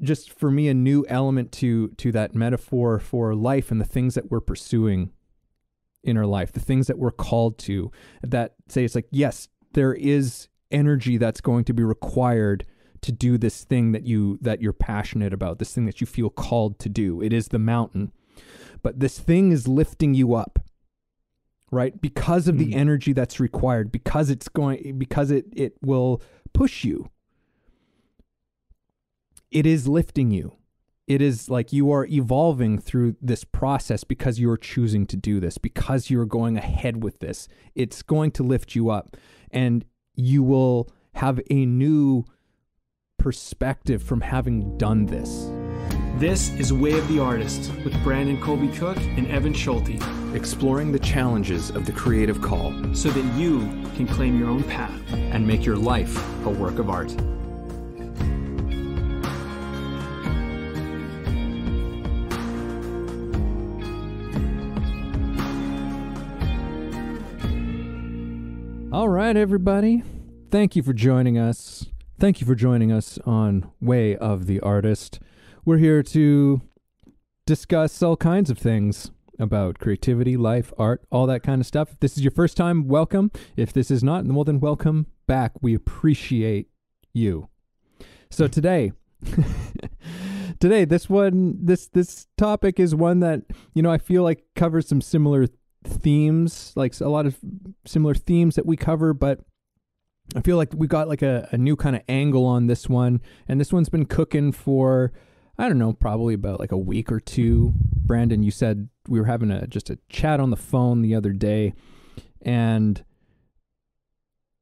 just for me, a new element to that metaphor for life and the things that we're pursuing in our life, the things that we're called to, that say it's like, yes, there is energy that's going to be required to do this thing that you're passionate about, this thing that you feel called to do. It is the mountain, but this thing is lifting you up, right? Because of the energy that's required, because it will push you. It is lifting you. It is like you are evolving through this process because you're choosing to do this, because you're going ahead with this. It's going to lift you up, and you will have a new perspective from having done this. This is Way of the Artist with Brandon Colby Cook and Evan Schulte, Exploring the challenges of the creative call so that you can claim your own path and make your life a work of art. All right, everybody. Thank you for joining us. Thank you for joining us on Way of the Artist. We're here to discuss all kinds of things about creativity, life, art, all that kind of stuff. If this is your first time, welcome. If this is not, well, then welcome back. We appreciate you. So today, this topic is one that, I feel like covers some similar themes, like a lot of similar themes that we cover, but I feel like we got like a new kind of angle on this one, and this one's been cooking for, I don't know, probably about like a week or two. Brandon, you said we were having just a chat on the phone the other day, and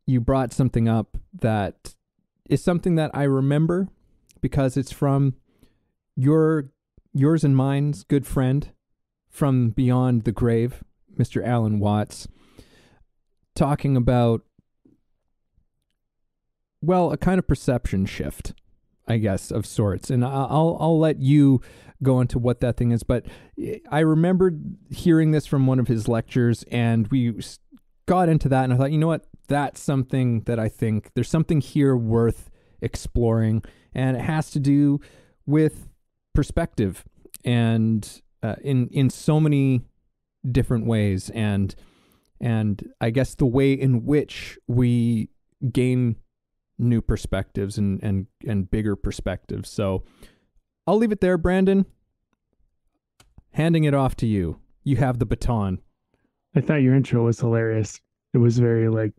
you brought something up that is something that I remember because it's from yours and mine's good friend from beyond the grave, Mr. Alan Watts, talking about, well, a kind of perception shift, I guess, of sorts. And I'll let you go into what that thing is. But I remembered hearing this from one of his lectures, and we got into that, and I thought, you know what? That's something that I think there's something here worth exploring, and it has to do with perspective, and in so many different ways, and I guess the way in which we gain new perspectives and bigger perspectives. So I'll leave it there, Brandon. Handing it off to you. You have the baton. I thought your intro was hilarious. It was very like,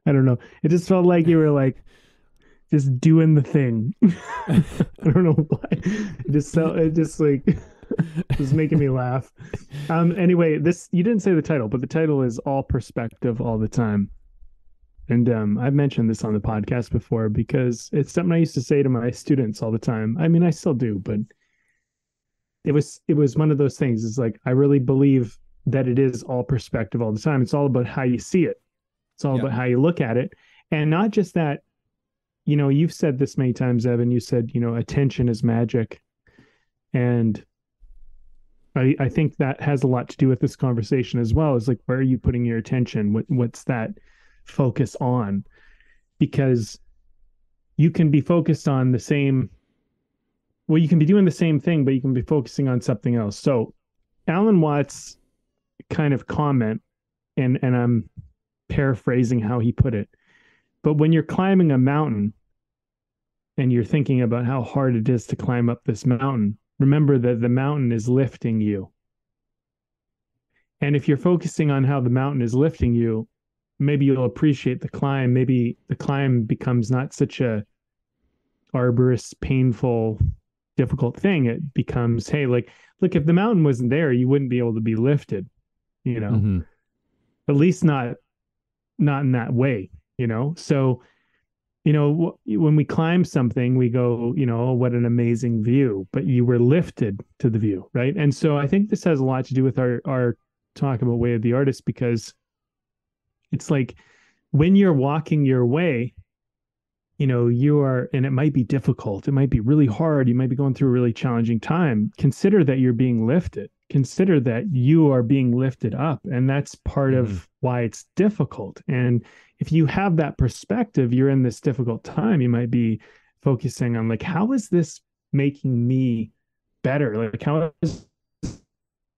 I don't know. It just felt like you were like just doing the thing. I don't know why. It just was making me laugh. Anyway, you didn't say the title, but the title is All Perspective All the Time. And I've mentioned this on the podcast before because it's something I used to say to my students all the time. I mean, I still do, but it was one of those things. It's like, I really believe that it is all perspective all the time. It's all about how you see it. It's all about how you look at it. And not just that, you've said this many times, Evan, you said, attention is magic. And I think that has a lot to do with this conversation as well. Is like, where are you putting your attention? What's that focus on? Because you can be focused on you can be doing the same thing, but you can be focusing on something else. So Alan Watts' kind of comment, and I'm paraphrasing how he put it, but when you're climbing a mountain and you're thinking about how hard it is to climb up this mountain, remember that the mountain is lifting you. And if you're focusing on how the mountain is lifting you, maybe you'll appreciate the climb. Maybe the climb becomes not such a arduous, painful, difficult thing. It becomes, hey, like, look, if the mountain wasn't there, you wouldn't be able to be lifted, Mm-hmm. At least not in that way, So, when we climb something, we go, oh, what an amazing view, but you were lifted to the view, right? And so I think this has a lot to do with our talk about Way of the Artist, because it's like when you're walking your way, you are, and it might be difficult. It might be really hard. You might be going through a really challenging time. Consider that you're being lifted. Consider that you are being lifted up. And that's part of why it's difficult. And if you have that perspective, you're in this difficult time. You might be focusing on like, how is this making me better? Like, how is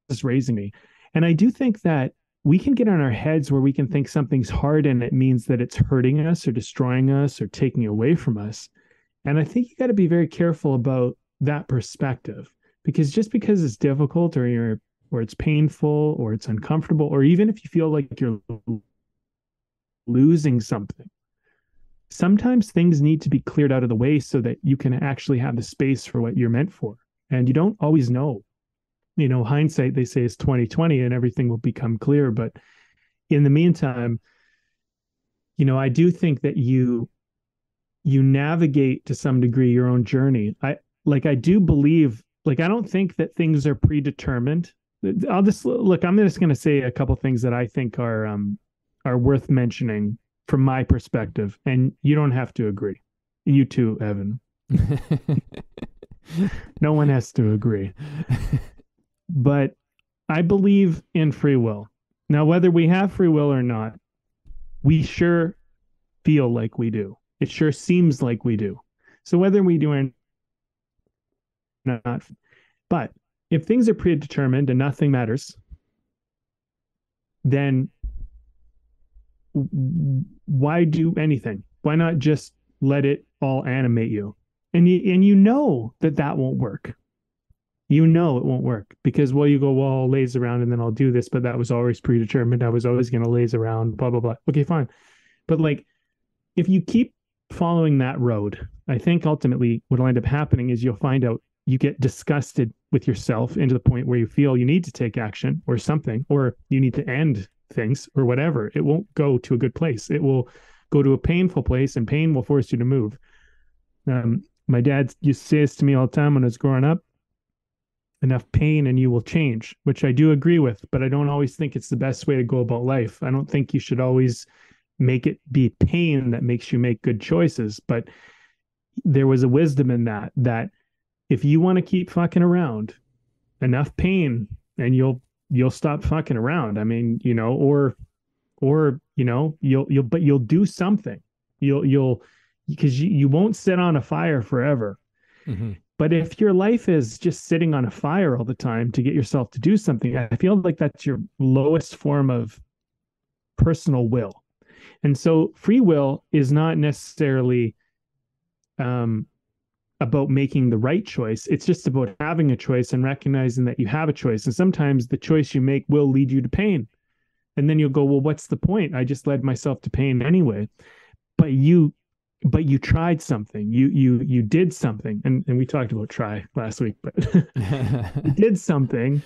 this raising me? And I do think that we can get in our heads where we can think something's hard and it means that it's hurting us or destroying us or taking away from us. And I think you got to be very careful about that perspective, because just because it's difficult or it's painful or it's uncomfortable, or even if you feel like you're losing something, sometimes things need to be cleared out of the way so that you can actually have the space for what you're meant for. And you don't always know. Hindsight, they say, is 2020 and everything will become clear. But in the meantime, I do think that you navigate to some degree your own journey. I do believe, like, I don't think that things are predetermined. I'm just going to say a couple things that I think are worth mentioning from my perspective, and you don't have to agree. You too, Evan. No one has to agree. But I believe in free will. Now, whether we have free will or not, we sure feel like we do. It sure seems like we do. So whether we do or not, but if things are predetermined and nothing matters, then why do anything? Why not just let it all animate you? And you know that won't work. You know it won't work because, well, you go, well, I'll laze around and then I'll do this, but that was always predetermined. I was always going to laze around, blah, blah, blah. Okay, fine. But like, if you keep following that road, I think ultimately what will end up happening is you'll find out you get disgusted with yourself into the point where you feel you need to take action or something, or you need to end things or whatever. It won't go to a good place. It will go to a painful place, and pain will force you to move. My dad used to say this to me all the time when I was growing up: enough pain and you will change, which I do agree with, but I don't always think it's the best way to go about life. I don't think you should always make it be pain that makes you make good choices. But there was a wisdom in that if you want to keep fucking around, enough pain and you'll stop fucking around. I mean, or you'll do something. You'll because you won't sit on a fire forever. Mm-hmm. But if your life is just sitting on a fire all the time to get yourself to do something, I feel like that's your lowest form of personal will. And so free will is not necessarily about making the right choice. It's just about having a choice and recognizing that you have a choice. And sometimes the choice you make will lead you to pain. And then you'll go, well, what's the point? I just led myself to pain anyway. But you tried something. You did something. And we talked about try last week, but you did something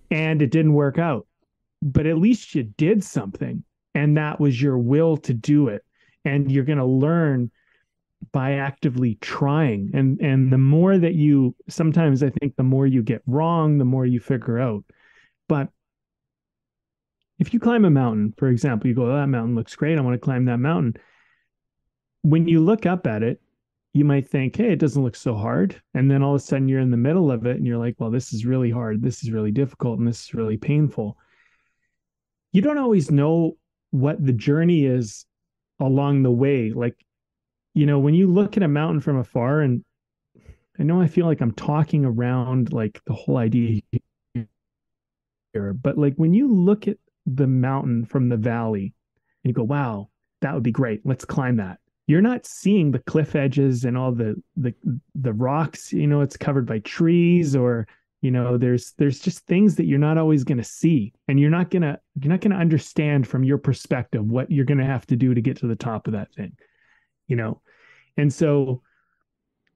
and it didn't work out. But at least you did something. And that was your will to do it. And you're going to learn by actively trying. And the more that sometimes I think the more you get wrong, the more you figure out. But if you climb a mountain, for example, you go, oh, that mountain looks great. I want to climb that mountain. When you look up at it, you might think, hey, it doesn't look so hard. And then all of a sudden you're in the middle of it and you're like, well, this is really hard. This is really difficult. And this is really painful. You don't always know what the journey is along the way. Like, when you look at a mountain from afar, and I know I feel like I'm talking around like the whole idea here, but like when you look at the mountain from the valley and you go, wow, that would be great. Let's climb that. You're not seeing the cliff edges and all the rocks, it's covered by trees, or, there's just things that you're not always going to see. And you're not going to understand from your perspective what you're going to have to do to get to the top of that thing. And so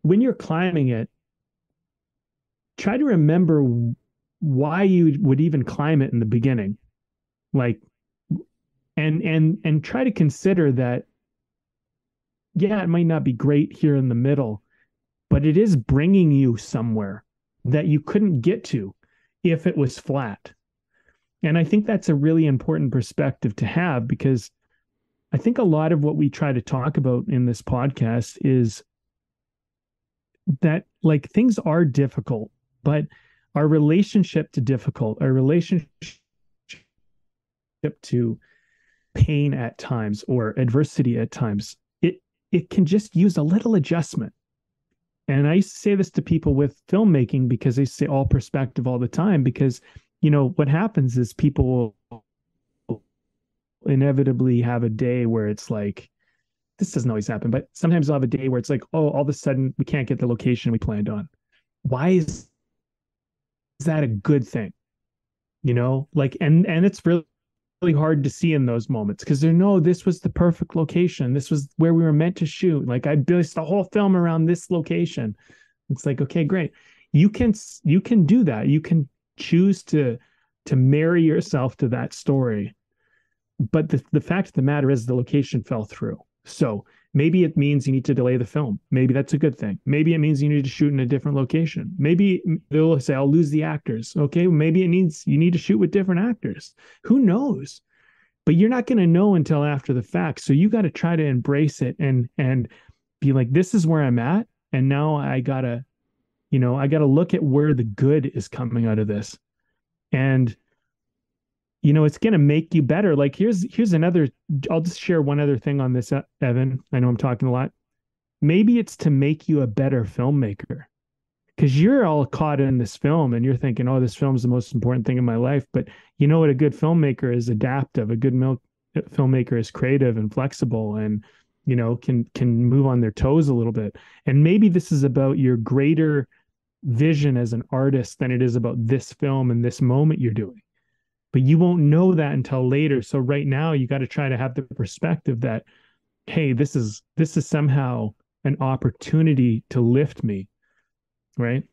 when you're climbing it, try to remember why you would even climb it in the beginning. Like, and try to consider that, yeah, it might not be great here in the middle, but it is bringing you somewhere that you couldn't get to if it was flat. And I think that's a really important perspective to have, because I think a lot of what we try to talk about in this podcast is that, like, things are difficult, but our relationship to pain at times or adversity at times, it can just use a little adjustment. And I used to say this to people with filmmaking because they say all perspective all the time. Because, what happens is people will inevitably have a day where it's like, this doesn't always happen, but sometimes they'll have a day where it's like, oh, all of a sudden we can't get the location we planned on. Why is that a good thing? Like, and it's really hard to see in those moments because they know this was the perfect location. This was where we were meant to shoot. Like I built the whole film around this location. It's like, okay, great. You can do that. You can choose to marry yourself to that story. But the fact of the matter is the location fell through. So maybe it means you need to delay the film. Maybe that's a good thing. Maybe it means you need to shoot in a different location. Maybe they'll say, I'll lose the actors. Okay, maybe you need to shoot with different actors. Who knows? But you're not going to know until after the fact. So you got to try to embrace it and be like, this is where I'm at. And now I gotta look at where the good is coming out of this. And it's going to make you better. Like here's another, I'll just share one other thing on this, Evan. I know I'm talking a lot. Maybe it's to make you a better filmmaker because you're all caught in this film and you're thinking, oh, this film's the most important thing in my life. But you know what? A good filmmaker is adaptive. A good filmmaker is creative and flexible and, can move on their toes a little bit. And maybe this is about your greater vision as an artist than it is about this film and this moment you're doing. But you won't know that until later. So right now you got to try to have the perspective that, hey, this is somehow an opportunity to lift me, right?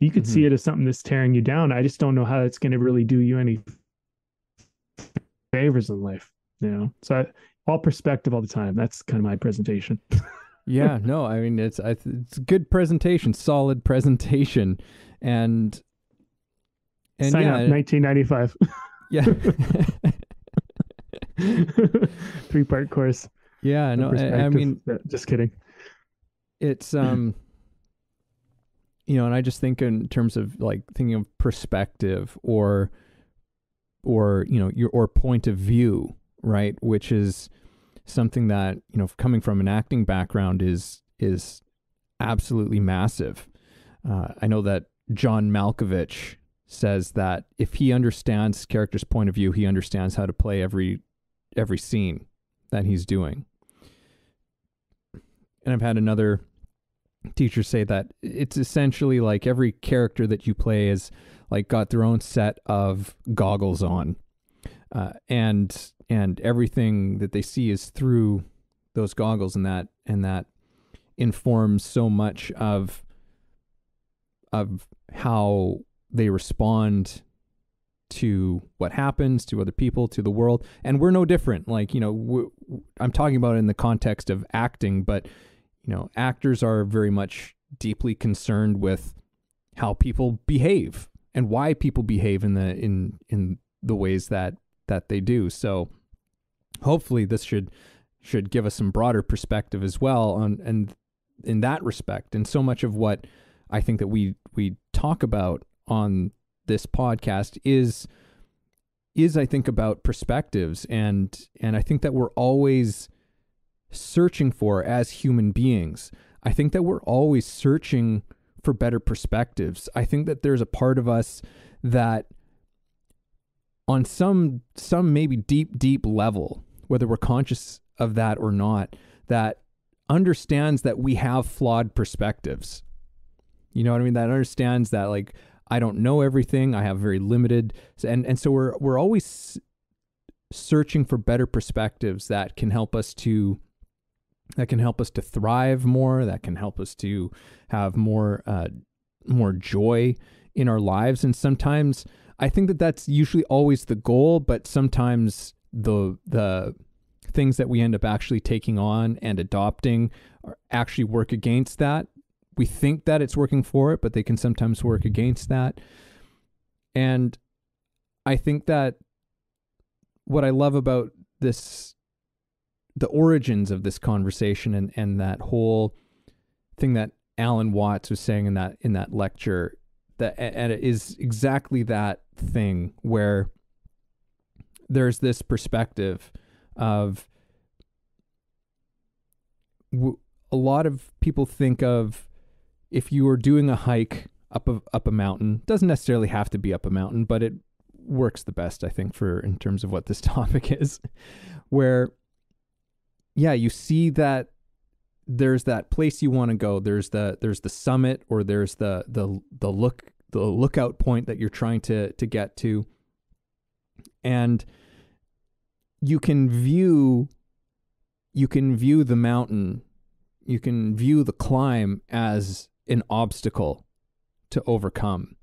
You could see it as something that's tearing you down. I just don't know how it's going to really do you any favors in life, So all perspective all the time. That's kind of my presentation. Yeah, no, I mean it's a good presentation, solid presentation, and sign up 1995. Yeah. 3-part course. Yeah, no, I mean, just kidding. It's and I just think in terms of like thinking of perspective or your point of view, right? Which is something that, coming from an acting background is absolutely massive. I know that John Malkovich says that if he understands character's point of view, he understands how to play every scene that he's doing. And I've had another teacher say that it's essentially like every character that you play is like got their own set of goggles on, and everything that they see is through those goggles, and that informs so much of how they respond to what happens, to other people, to the world. And we're no different. Like, I'm talking about it in the context of acting, but, actors are very much deeply concerned with how people behave and why people behave in the ways that they do. So hopefully this should give us some broader perspective as well and in that respect. And so much of what I think that we talk about on this podcast is I think about perspectives, and I think that we're always searching for, as human beings, I think that we're always searching for better perspectives. I think that there's a part of us that on some maybe deep level, whether we're conscious of that or not, that understands that we have flawed perspectives. You know what I mean? That understands that, like, I don't know everything. I have very limited, and so we're always searching for better perspectives that can help us to thrive more. That can help us to have more joy in our lives. And sometimes I think that that's usually always the goal, but sometimes the things that we end up actually taking on and adopting actually work against that. We think that it's working for it, but they can sometimes work against that. And I think that what I love about this, the origins of this conversation and that whole thing that Alan Watts was saying in that lecture, and it is exactly that thing where there's this perspective of a lot of people think of if you are doing a hike up a mountain, doesn't necessarily have to be up a mountain, but it works the best, I think, for in terms of what this topic is, where, yeah, you see that there's that place you want to go. There's the summit, or there's the lookout point that you're trying to get to. And you can view the mountain, you can view the climb as an obstacle to overcome.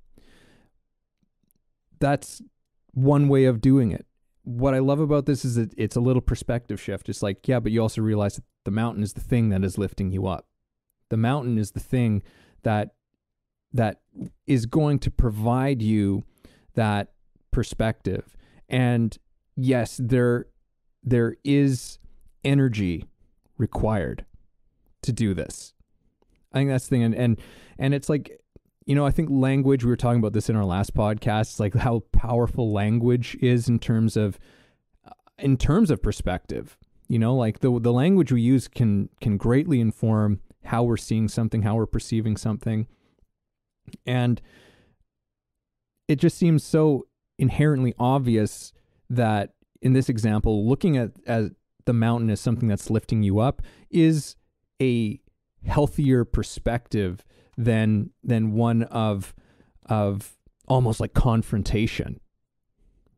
That's one way of doing it. What I love about this is that it's a little perspective shift. It's like, yeah, but you also realize that the mountain is the thing that is lifting you up. The mountain is the thing that is going to provide you that perspective. And yes, there is energy required to do this. I think that's the thing. And it's like, I think language, we were talking about this in our last podcast, it's like how powerful language is in terms of perspective. Like the language we use can greatly inform how we're seeing something, how we're perceiving something. And it just seems so inherently obvious that in this example, looking at the mountain as something that's lifting you up is a healthier perspective than one of almost like confrontation,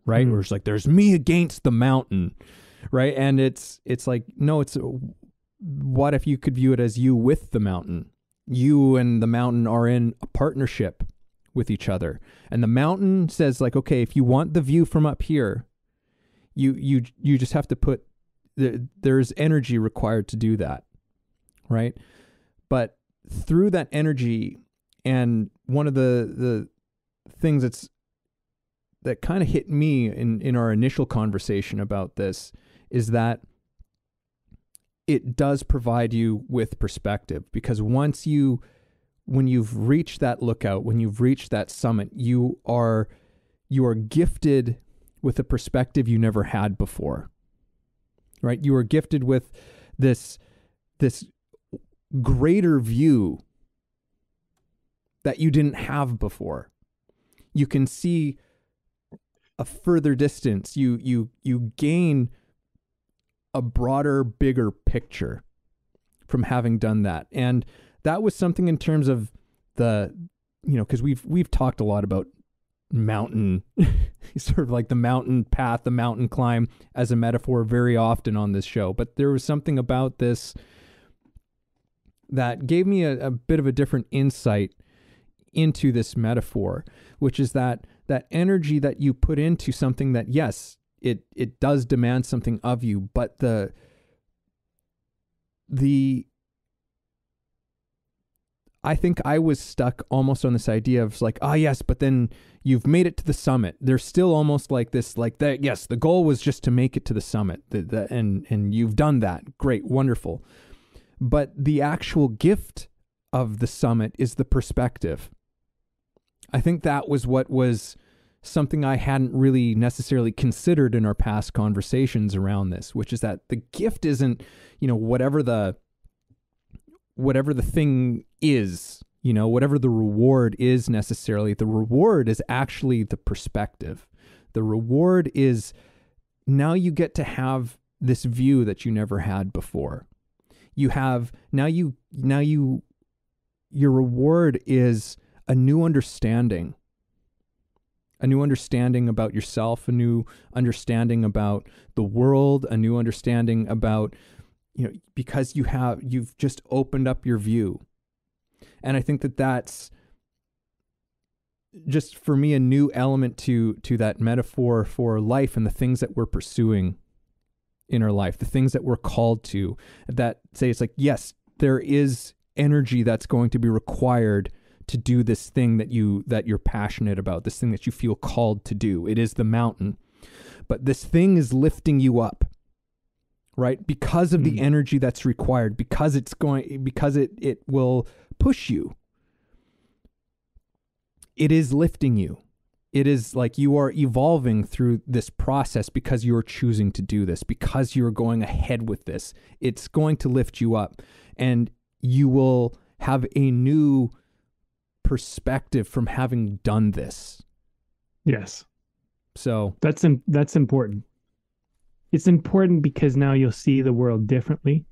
right? Where it's like, there's me against the mountain, right? And it's like, no, what if you could view it as you with the mountain? You and the mountain are in a partnership with each other. And the mountain says like, okay, if you want the view from up here, you just have to put, there's energy required to do that, right? But through that energy, and one of the things that kind of hit me in our initial conversation about this is that it does provide you with perspective, because when you've reached that lookout, when you've reached that summit, you are gifted with a perspective you never had before, right? You are gifted with this greater view that you didn't have before. You can see a further distance. You gain a broader, bigger picture from having done that. And that was something in terms of because we've talked a lot about mountain, sort of like the mountain path, the mountain climb as a metaphor very often on this show. But there was something about this that gave me a bit of a different insight into this metaphor, which is that energy that you put into something that, yes, it does demand something of you, but I think I was stuck almost on this idea of like, yes, but then you've made it to the summit. There's still almost like this, like that. Yes, the goal was just to make it to the summit, and you've done that. Great, wonderful. But the actual gift of the summit is the perspective. I think that was what was something I hadn't really necessarily considered in our past conversations around this, which is that the gift isn't, whatever the thing is, whatever the reward is necessarily. The reward is actually the perspective. The reward is now you get to have this view that you never had before. You have your reward is a new understanding about yourself, a new understanding about the world, a new understanding about, because you've just opened up your view. And I think that's just for me a new element to that metaphor for life and the things that we're pursuing in our life, the things that we're called to, that say it's like, yes, there is energy that's going to be required to do this thing that you're passionate about, this thing that you feel called to do. It is the mountain, but this thing is lifting you up, right? Because of the energy that's required, because it will push you. It is lifting you. It is like you are evolving through this process because you're choosing to do this, because you're going ahead with this. It's going to lift you up, and you will have a new perspective from having done this. Yes. So That's important. It's important because now you'll see the world differently,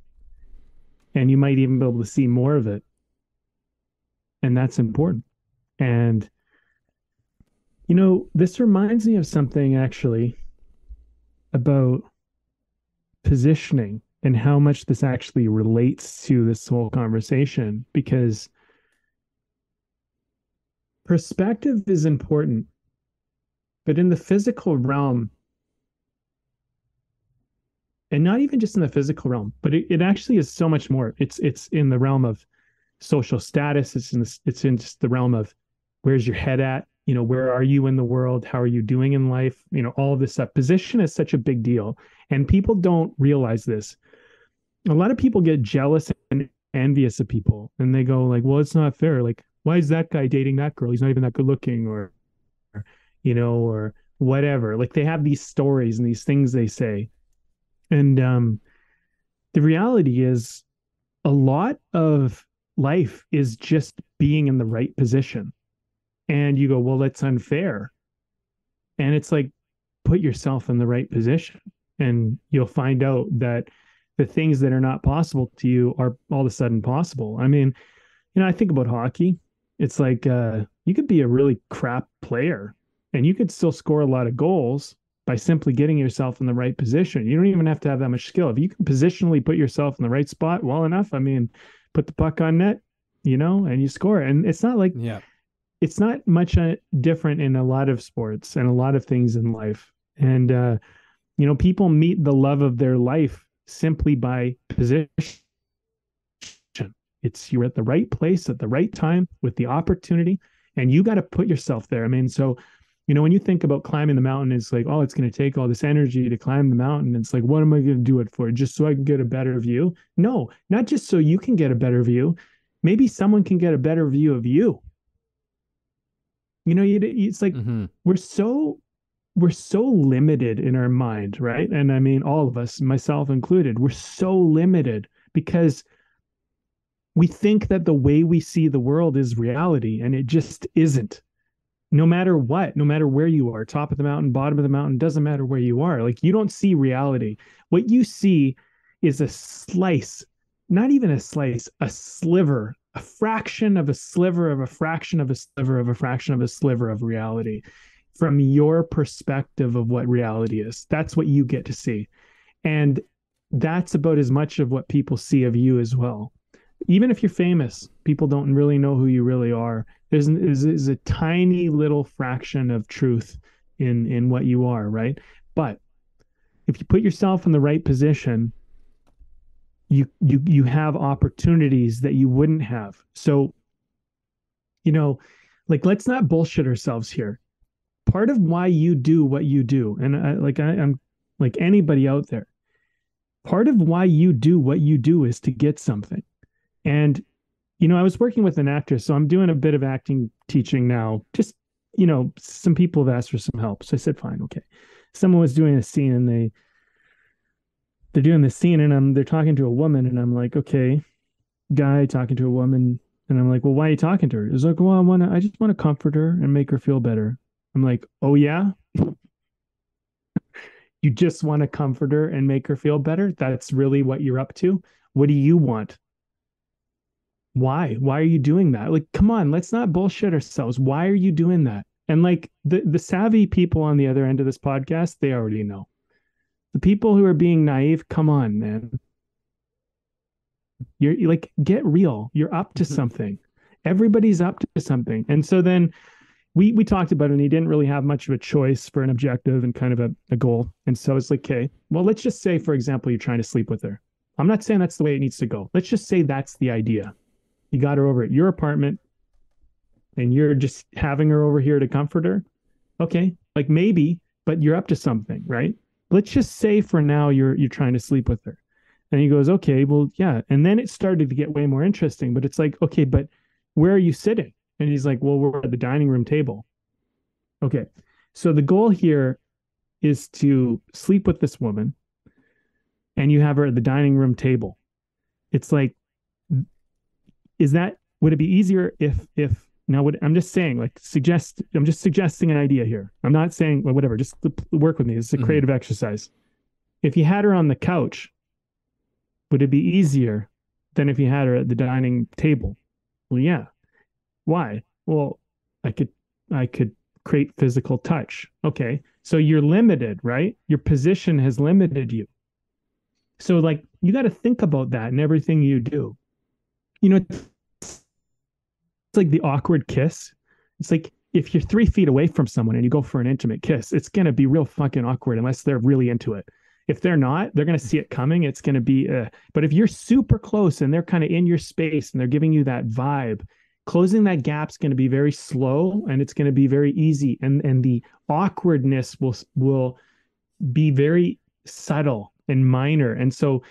and you might even be able to see more of it. And that's important. And this reminds me of something actually about positioning and how much this actually relates to this whole conversation, because perspective is important, but in the physical realm, and not even just in the physical realm, but it actually is so much more. It's in the realm of social status. It's in just the realm of where's your head at? Where are you in the world? How are you doing in life? All of this stuff. Position is such a big deal, and people don't realize this. A lot of people get jealous and envious of people, and they go like, well, it's not fair. Like, why is that guy dating that girl? He's not even that good looking, or whatever. Like, they have these stories and these things they say. And the reality is a lot of life is just being in the right position. And you go, well, that's unfair. And it's like, put yourself in the right position, and you'll find out that the things that are not possible to you are all of a sudden possible. I mean, I think about hockey. It's like you could be a really crap player and you could still score a lot of goals by simply getting yourself in the right position. You don't even have to have that much skill. If you can positionally put yourself in the right spot well enough, I mean, put the puck on net, and you score. And it's not like, it's not much different in a lot of sports and a lot of things in life. And, people meet the love of their life simply by position. It's you're at the right place at the right time with the opportunity, and you got to put yourself there. I mean, so, when you think about climbing the mountain, it's like, oh, it's going to take all this energy to climb the mountain. It's like, what am I going to do it for? Just so I can get a better view? No, not just so you can get a better view. Maybe someone can get a better view of you. It's like we're so limited in our mind, right? And I mean, all of us, myself included, we're so limited because we think that the way we see the world is reality, and it just isn't. No matter what, no matter where you are, top of the mountain, bottom of the mountain, doesn't matter where you are. Like, you don't see reality. What you see is a slice, not even a slice, a sliver, a fraction of a sliver of a fraction of a sliver of a fraction of a sliver of reality from your perspective of what reality is. That's what you get to see. And that's about as much of what people see of you as well. Even if you're famous, people don't really know who you really are. There's a tiny little fraction of truth in what you are, right? But if you put yourself in the right position, you have opportunities that you wouldn't have. So, like, let's not bullshit ourselves here. Part of why you do what you do, and I'm like anybody out there, part of why you do what you do is to get something. And, I was working with an actress, so I'm doing a bit of acting teaching now. Just, some people have asked for some help. So I said, fine, okay. Someone was doing a scene, and they're doing the scene, and they're talking to a woman, and I'm like, okay, guy talking to a woman. And I'm like, well, why are you talking to her? It's like, well, I just want to comfort her and make her feel better. I'm like, oh yeah? You just want to comfort her and make her feel better? That's really what you're up to? What do you want? Why? Why are you doing that? Like, come on, let's not bullshit ourselves. Why are you doing that? And like the savvy people on the other end of this podcast, they already know. The people who are being naive, come on, man. You're like, get real. You're up to something. Everybody's up to something. And so then we talked about it, and he didn't really have much of a choice for an objective and kind of a goal. And so it's like, okay, well, let's just say, for example, you're trying to sleep with her. I'm not saying that's the way it needs to go. Let's just say that's the idea. You got her over at your apartment, and you're just having her over here to comfort her. Okay, like maybe, but you're up to something, right? Let's just say for now you're trying to sleep with her. And he goes, okay, well, yeah. And then it started to get way more interesting, but it's like, okay, but where are you sitting? And he's like, well, we're at the dining room table. Okay. So the goal here is to sleep with this woman, and you have her at the dining room table. It's like, would it be easier if now what I'm just saying, like I'm just suggesting an idea here. I'm not saying, well, whatever, just work with me. It's a creative exercise. If you had her on the couch, would it be easier than if you had her at the dining table? Well, yeah. Why? Well, I could create physical touch. Okay. So you're limited, right? Your position has limited you. So like you got to think about that in everything you do. You know, it's like the awkward kiss. It's like if you're 3 feet away from someone and you go for an intimate kiss, it's going to be real fucking awkward unless they're really into it. If they're not, they're going to see it coming. It's going to be, but if you're super close and they're kind of in your space and they're giving you that vibe, closing that gap's going to be very slow and it's going to be very easy. And the awkwardness will be very subtle and minor. And so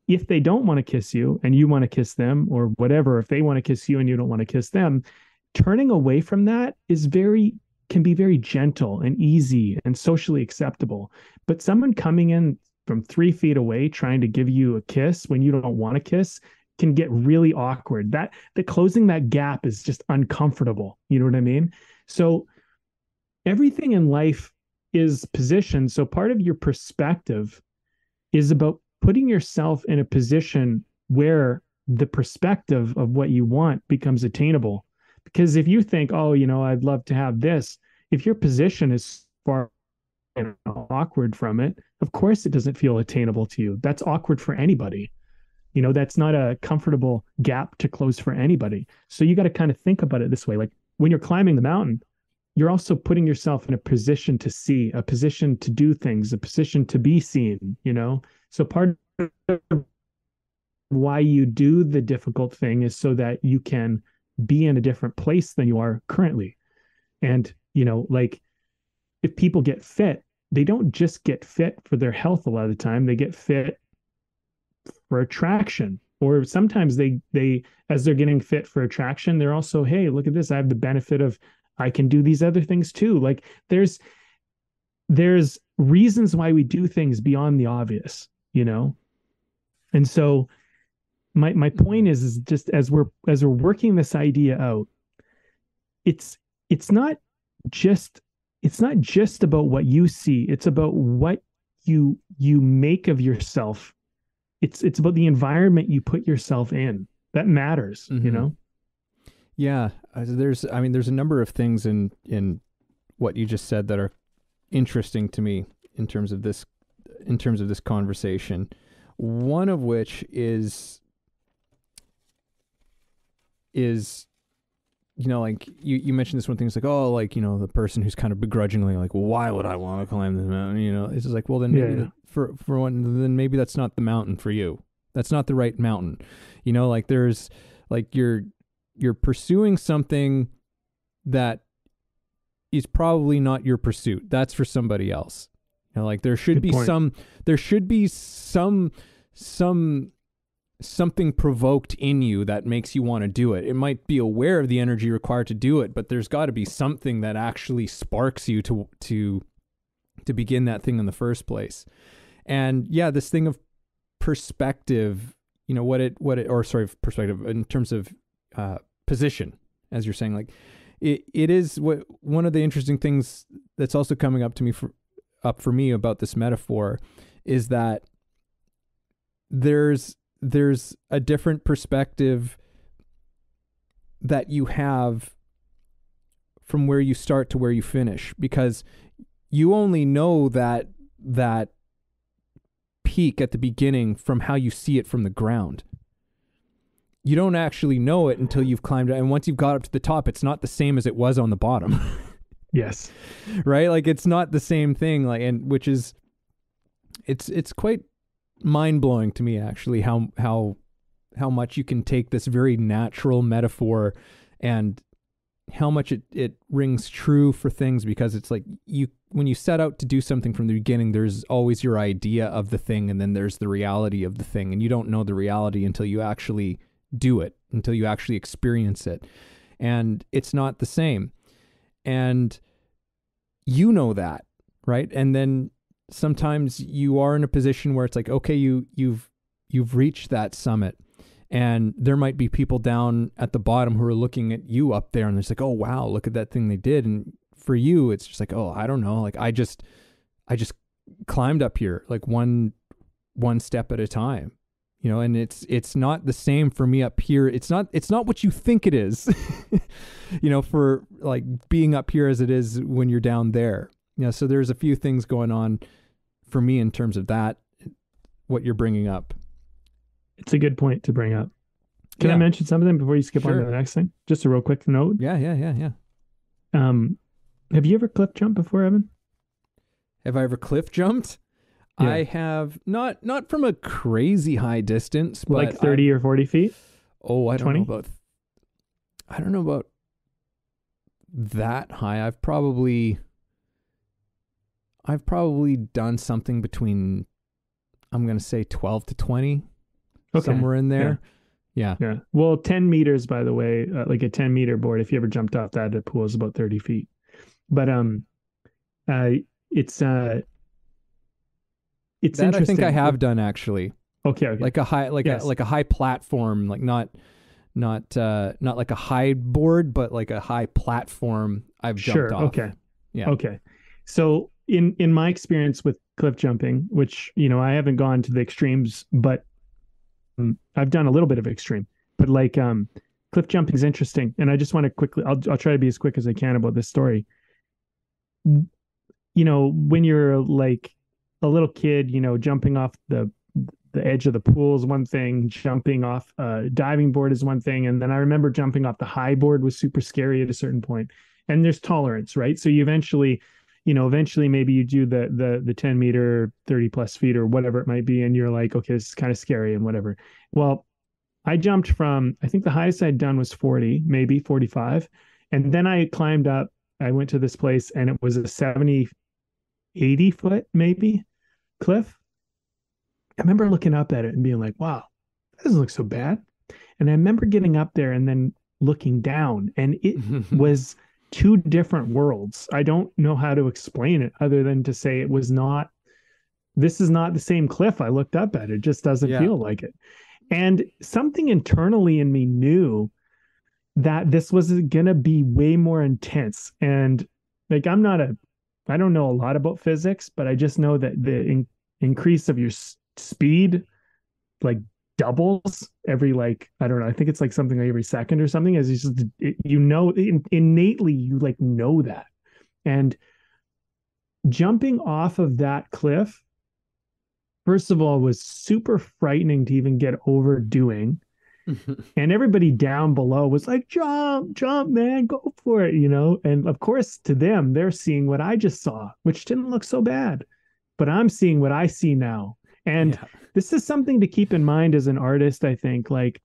if they don't want to kiss you and you want to kiss them or whatever, if they want to kiss you and you don't want to kiss them, turning away from that can be very gentle and easy and socially acceptable. But someone coming in from 3 feet away trying to give you a kiss when you don't want to kiss can get really awkward. The closing that gap is just uncomfortable. You know what I mean? So everything in life is positioned. So part of your perspective is about putting yourself in a position where the perspective of what you want becomes attainable. Because if you think, oh, I'd love to have this, if your position is far awkward from it, of course it doesn't feel attainable to you. That's awkward for anybody. That's not a comfortable gap to close for anybody. So you got to kind of think about it this way. Like when you're climbing the mountain, you're also putting yourself in a position to see, a position to do things, a position to be seen, So part of why you do the difficult thing is so that you can be in a different place than you are currently. And, like if people get fit, they don't just get fit for their health a lot of the time. They get fit for attraction. Or sometimes they as they're getting fit for attraction, they're also, hey, look at this. I have the benefit of I can do these other ththings too. Like there's reasons why we do things beyond the obvious, And so my point is just as we're working this idea out, it's not just about what you see. It's about what you make of yourself. It's about the environment you put yourself in that matters, Yeah, there's a number of things in what you just said that are interesting to me in terms of this conversation. One of which is like you mentioned this one thing. It's like, oh, like the person who's kind of begrudgingly like, well, why would I want to climb this mountain? It's just like, well, then maybe for one, then maybe that's not the mountain for you. That's not the right mountain. Like there's like you're pursuing something that is probably not your pursuit. That's for somebody else. Like there should be something provoked in you that makes you want to do it. It might be aware of the energy required to do it, but there's got to be something that actually sparks you to begin that thing in the first place. And yeah, this thing of perspective, perspective in terms of position, as you're saying, like it is one of the interesting things that's also coming up for me about this metaphor is that there's a different perspective that you have from where you start to where you finish, because you only know that peak at the beginning from how you see it from the ground. You don't actually know it until you've climbed it. And once you've got up to the top, it's not the same as it was on the bottom. Yes. Right? Like it's not the same thing. Like, and which is, it's quite mind-blowing to me actually how much you can take this very natural metaphor and how much it rings true for things, because it's like when you set out to do something from the beginning, there's always your idea of the thing, and then there's the reality of the thing, and you don't know the reality until you actually do it, until you actually experience it, and it's not the same, and you know that, right? And then sometimes you are in a position where it's like, okay, you've reached that summit, And there might be people down at the bottom who are looking at you up there, and it's like, oh wow, look at that thing they did. And for you, it's just like, oh, I don't know. Like I just climbed up here like one step at a time, you know, and it's not the same for me up here. It's not what you think it is, you know, for like being up here as it is when you're down there. You know, so there's a few things going on for me in terms of that, what you're bringing up. It's a good point to bring up. Can I mention something before you skip on to the next thing? Just a real quick note. Yeah. Have you ever cliff jumped before, Evan? Have I ever cliff jumped? Yeah. I have not from a crazy high distance, but like 30 or 40 feet. Oh, I don't know about that high. I've probably done something between, I'm going to say 12 to 20. Okay. Somewhere in there. Yeah. Well, 10 meters, by the way, like a 10-meter board, if you ever jumped off that, the pool is about 30 feet. But it's that interesting. I think I have done actually. Okay. Like a high, like a high platform, like not like a high board, but like a high platform I've jumped off. Okay. Yeah. Okay. So in my experience with cliff jumping, which, you know, I haven't gone to the extremes, but I've done a little bit of extreme, but like cliff jumping is interesting. And I just want to quickly, I'll try to be as quick as I can about this story. You know, when you're like a little kid, you know, jumping off the edge of the pool is one thing, jumping off a diving board is one thing. And then I remember jumping off the high board was super scary at a certain point. And there's tolerance, right? So you eventually maybe you do the 10 meter, 30 plus feet or whatever it might be. And you're like, okay, this is kind of scary and whatever. Well, I jumped from, I think the highest I'd done was 40, maybe 45. And then I climbed up, I went to this place and it was a 70, 80 foot maybe cliff. I remember looking up at it and being like, wow, that doesn't look so bad. And I remember getting up there and then looking down, and it was two different worlds. I don't know how to explain it other than to say this is not the same cliff I looked up at. It just doesn't feel like it. And something internally in me knew that this was going to be way more intense. And like, I don't know a lot about physics, but I just know that the increase of your speed like doubles every, like, I don't know, I think it's like something like every second or something, as innately you like know that. And jumping off of that cliff, first of all, was super frightening to even get over doing. And everybody down below was like, jump, man, go for it, you know? And of course, to them, they're seeing what I just saw, which didn't look so bad, but I'm seeing what I see now. And this is something to keep in mind as an artist, I think. Like,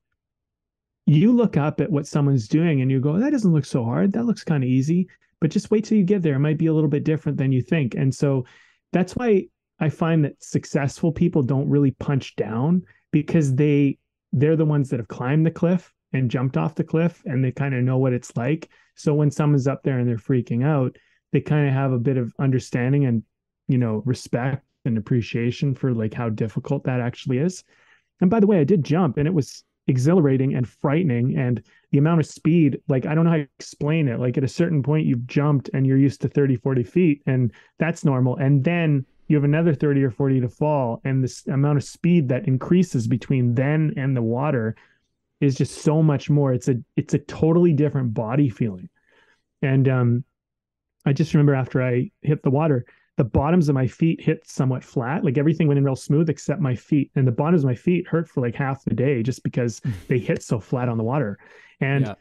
you look up at what someone's doing and you go, that doesn't look so hard. That looks kind of easy. But just wait till you get there. It might be a little bit different than you think. And so that's why I find that successful people don't really punch down, because they're the ones that have climbed the cliff and jumped off the cliff, and they kind of know what it's like. So when someone's up there and they're freaking out, they kind of have a bit of understanding and, you know, respect and appreciation for like how difficult that actually is. And by the way, I did jump and it was exhilarating and frightening, and the amount of speed, like, I don't know how to explain it. Like, at a certain point you've jumped and you're used to 30, 40 feet, and that's normal. And then you have another 30 or 40 to fall. And this amount of speed that increases between then and the water is just so much more. It's a totally different body feeling. And I just remember after I hit the water, the bottoms of my feet hit somewhat flat. Like, everything went in real smooth except my feet. And the bottoms of my feet hurt for like half the day just because they hit so flat on the water. And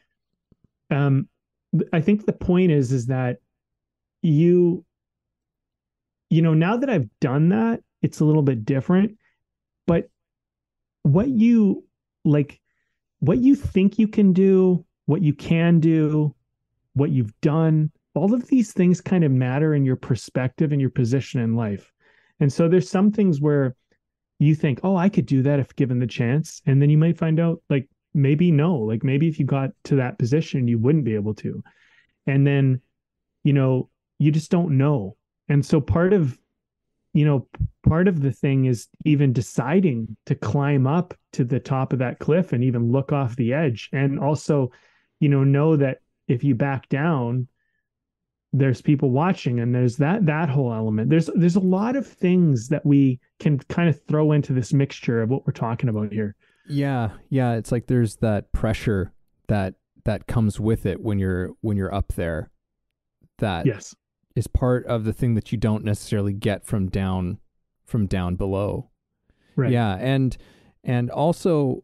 I think the point is that you know, now that I've done that, it's a little bit different. But what you think you can do, what you can do, what you've done, all of these things kind of matter in your perspective and your position in life. And so there's some things where you think, oh, I could do that if given the chance. And then you might find out, like, maybe no, like maybe if you got to that position, you wouldn't be able to. And then, you know, you just don't know. And so part of part of the thing is even deciding to climb up to the top of that cliff and even look off the edge. And also, know that if you back down, there's people watching, and there's that whole element. There's a lot of things that we can kind of throw into this mixture of what we're talking about here. Yeah. It's like there's that pressure that comes with it when you're up there. That Yes. is part of the thing that you don't necessarily get from down below. Right. Yeah, and also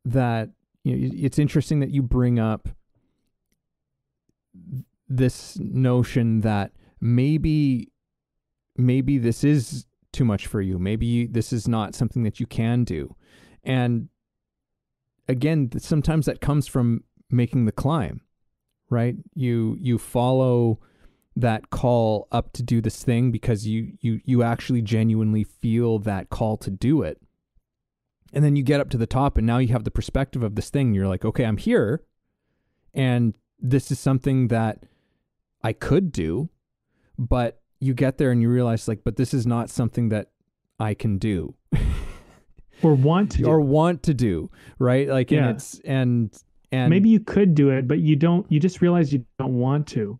that it's interesting that you bring up this notion that maybe this is too much for you. Maybe this is not something that you can do. And again, sometimes that comes from making the climb, right? You follow that call up to do this thing because you actually genuinely feel that call to do it. And then you get up to the top, and now you have the perspective of this thing. And you're like, okay, I'm here, and this is something that I could do, but you get there and you realize, like, but this is not something that I can do. Or want to do. Right? Like, yeah. and maybe you could do it, but you just realize you don't want to.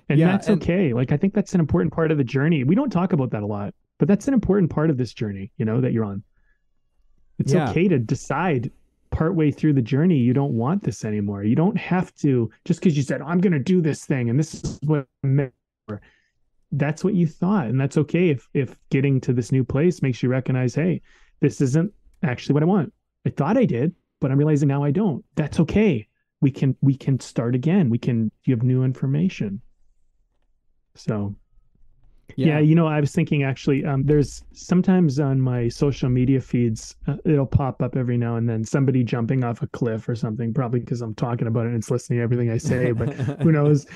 And that's okay. Like, I think that's an important part of the journey. We don't talk about that a lot, but that's an important part of this journey, that you're on. It's okay to decide partway through the journey you don't want this anymore. You don't have to, just because you said, I'm going to do this thing and this is what I'm meant for. That's what you thought. And that's okay if getting to this new place makes you recognize, hey, this isn't actually what I want. I thought I did, but I'm realizing now I don't. That's okay. We can start again. You have new information. So yeah, I was thinking actually, there's sometimes on my social media feeds, it'll pop up every now and then, somebody jumping off a cliff or something, probably because I'm talking about it and it's listening to everything I say, but who knows?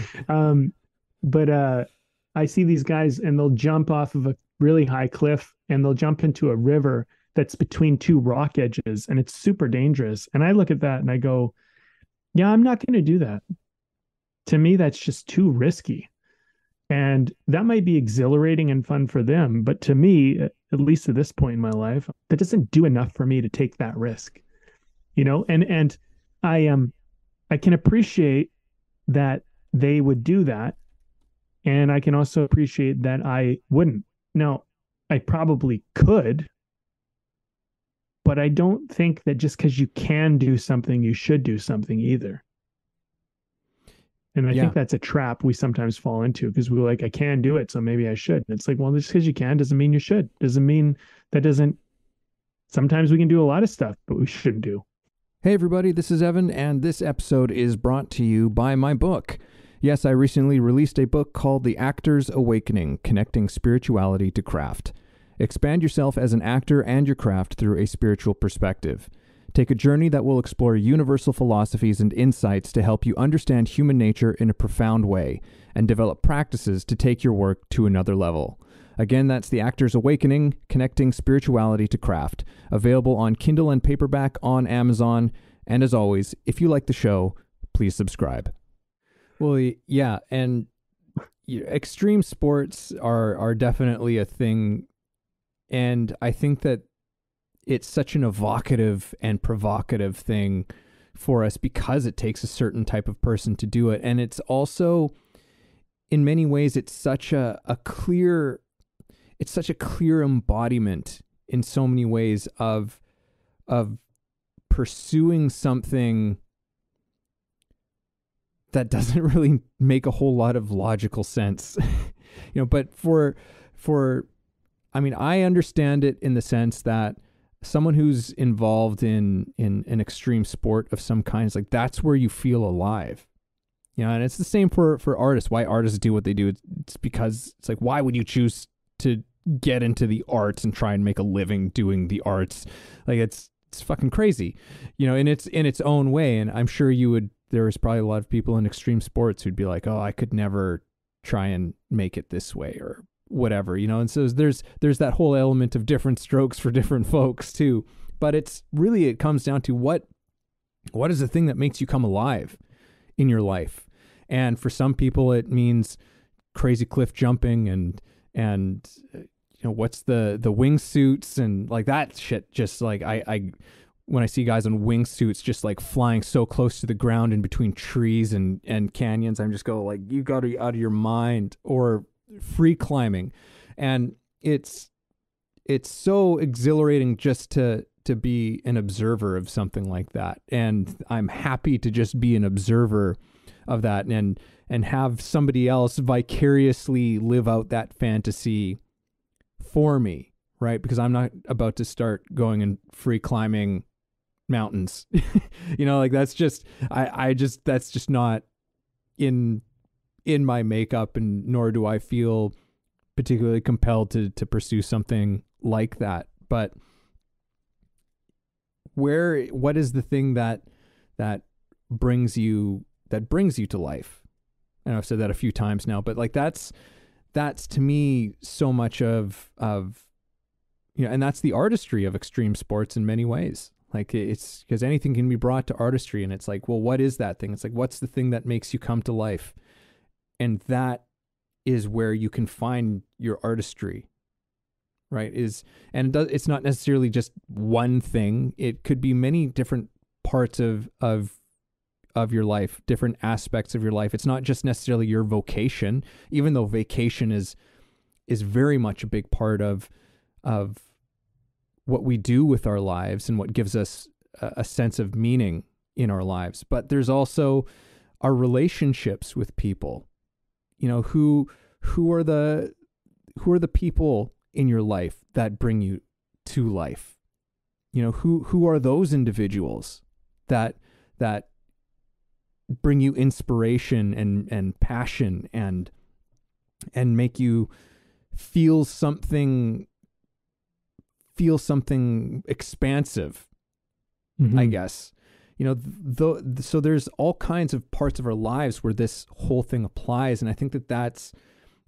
But I see these guys and they'll jump off of a really high cliff and they'll jump into a river that's between two rock edges, and it's super dangerous. And I look at that and I go, yeah, I'm not going to do that. To me, that's just too risky. And that might be exhilarating and fun for them. But to me, at least at this point in my life, that doesn't do enough for me to take that risk, and I can appreciate that they would do that. And I can also appreciate that I wouldn't. Now, I probably could, but I don't think that just because you can do something, you should do something either. And I think that's a trap we sometimes fall into, because we're like, I can do it, so maybe I should. And it's like, well, just because you can doesn't mean you should. Sometimes we can do a lot of stuff, but we shouldn't do. Hey everybody, this is Evan, and this episode is brought to you by my book. Yes, I recently released a book called The Actor's Awakening, Connecting Spirituality to Craft. Expand yourself as an actor and your craft through a spiritual perspective. Take a journey that will explore universal philosophies and insights to help you understand human nature in a profound way, and develop practices to take your work to another level. Again, that's The Actor's Awakening, Connecting Spirituality to Craft, available on Kindle and paperback on Amazon. And as always, if you like the show, please subscribe. Well, yeah, and extreme sports are definitely a thing, and I think that it's such an evocative and provocative thing for us because it takes a certain type of person to do it. And it's also, in many ways, it's such a clear embodiment in so many ways of pursuing something that doesn't really make a whole lot of logical sense. But I understand it in the sense that someone who's involved in an extreme sport of some kind is like, that's where you feel alive. And it's the same for artists. Why artists do what they do, it's because it's like, why would you choose to get into the arts and try and make a living doing the arts? Like, it's fucking crazy, in its own way. And I'm sure there's probably a lot of people in extreme sports who'd be like, oh, I could never try and make it this way or whatever, and so there's that whole element of different strokes for different folks too. But it comes down to what is the thing that makes you come alive in your life. And for some people it means crazy cliff jumping and what's the wingsuits and like that shit. Just like I when I see guys on wingsuits just like flying so close to the ground in between trees and canyons, I'm just go like, you got to be out of your mind. Or free climbing, and it's so exhilarating just to be an observer of something like that. And I'm happy to just be an observer of that and have somebody else vicariously live out that fantasy for me, right? Because I'm not about to start going and free climbing mountains. Like that's just that's just not in my makeup, and nor do I feel particularly compelled to pursue something like that. But what is the thing that brings you to life? And I've said that a few times now, but like that's to me so much of and that's the artistry of extreme sports in many ways. Like it's because anything can be brought to artistry, and it's like, well, what is that thing? It's like, what's the thing that makes you come to life? And that is where you can find your artistry, right? It's not necessarily just one thing. It could be many different parts of your life, different aspects of your life. It's not just necessarily your vocation, even though vacation is very much a big part of what we do with our lives and what gives us a sense of meaning in our lives. But there's also our relationships with people. Who are the people in your life that bring you to life? Who are those individuals that bring you inspiration and passion and make you feel something expansive, I guess. So there's all kinds of parts of our lives where this whole thing applies. And I think that's,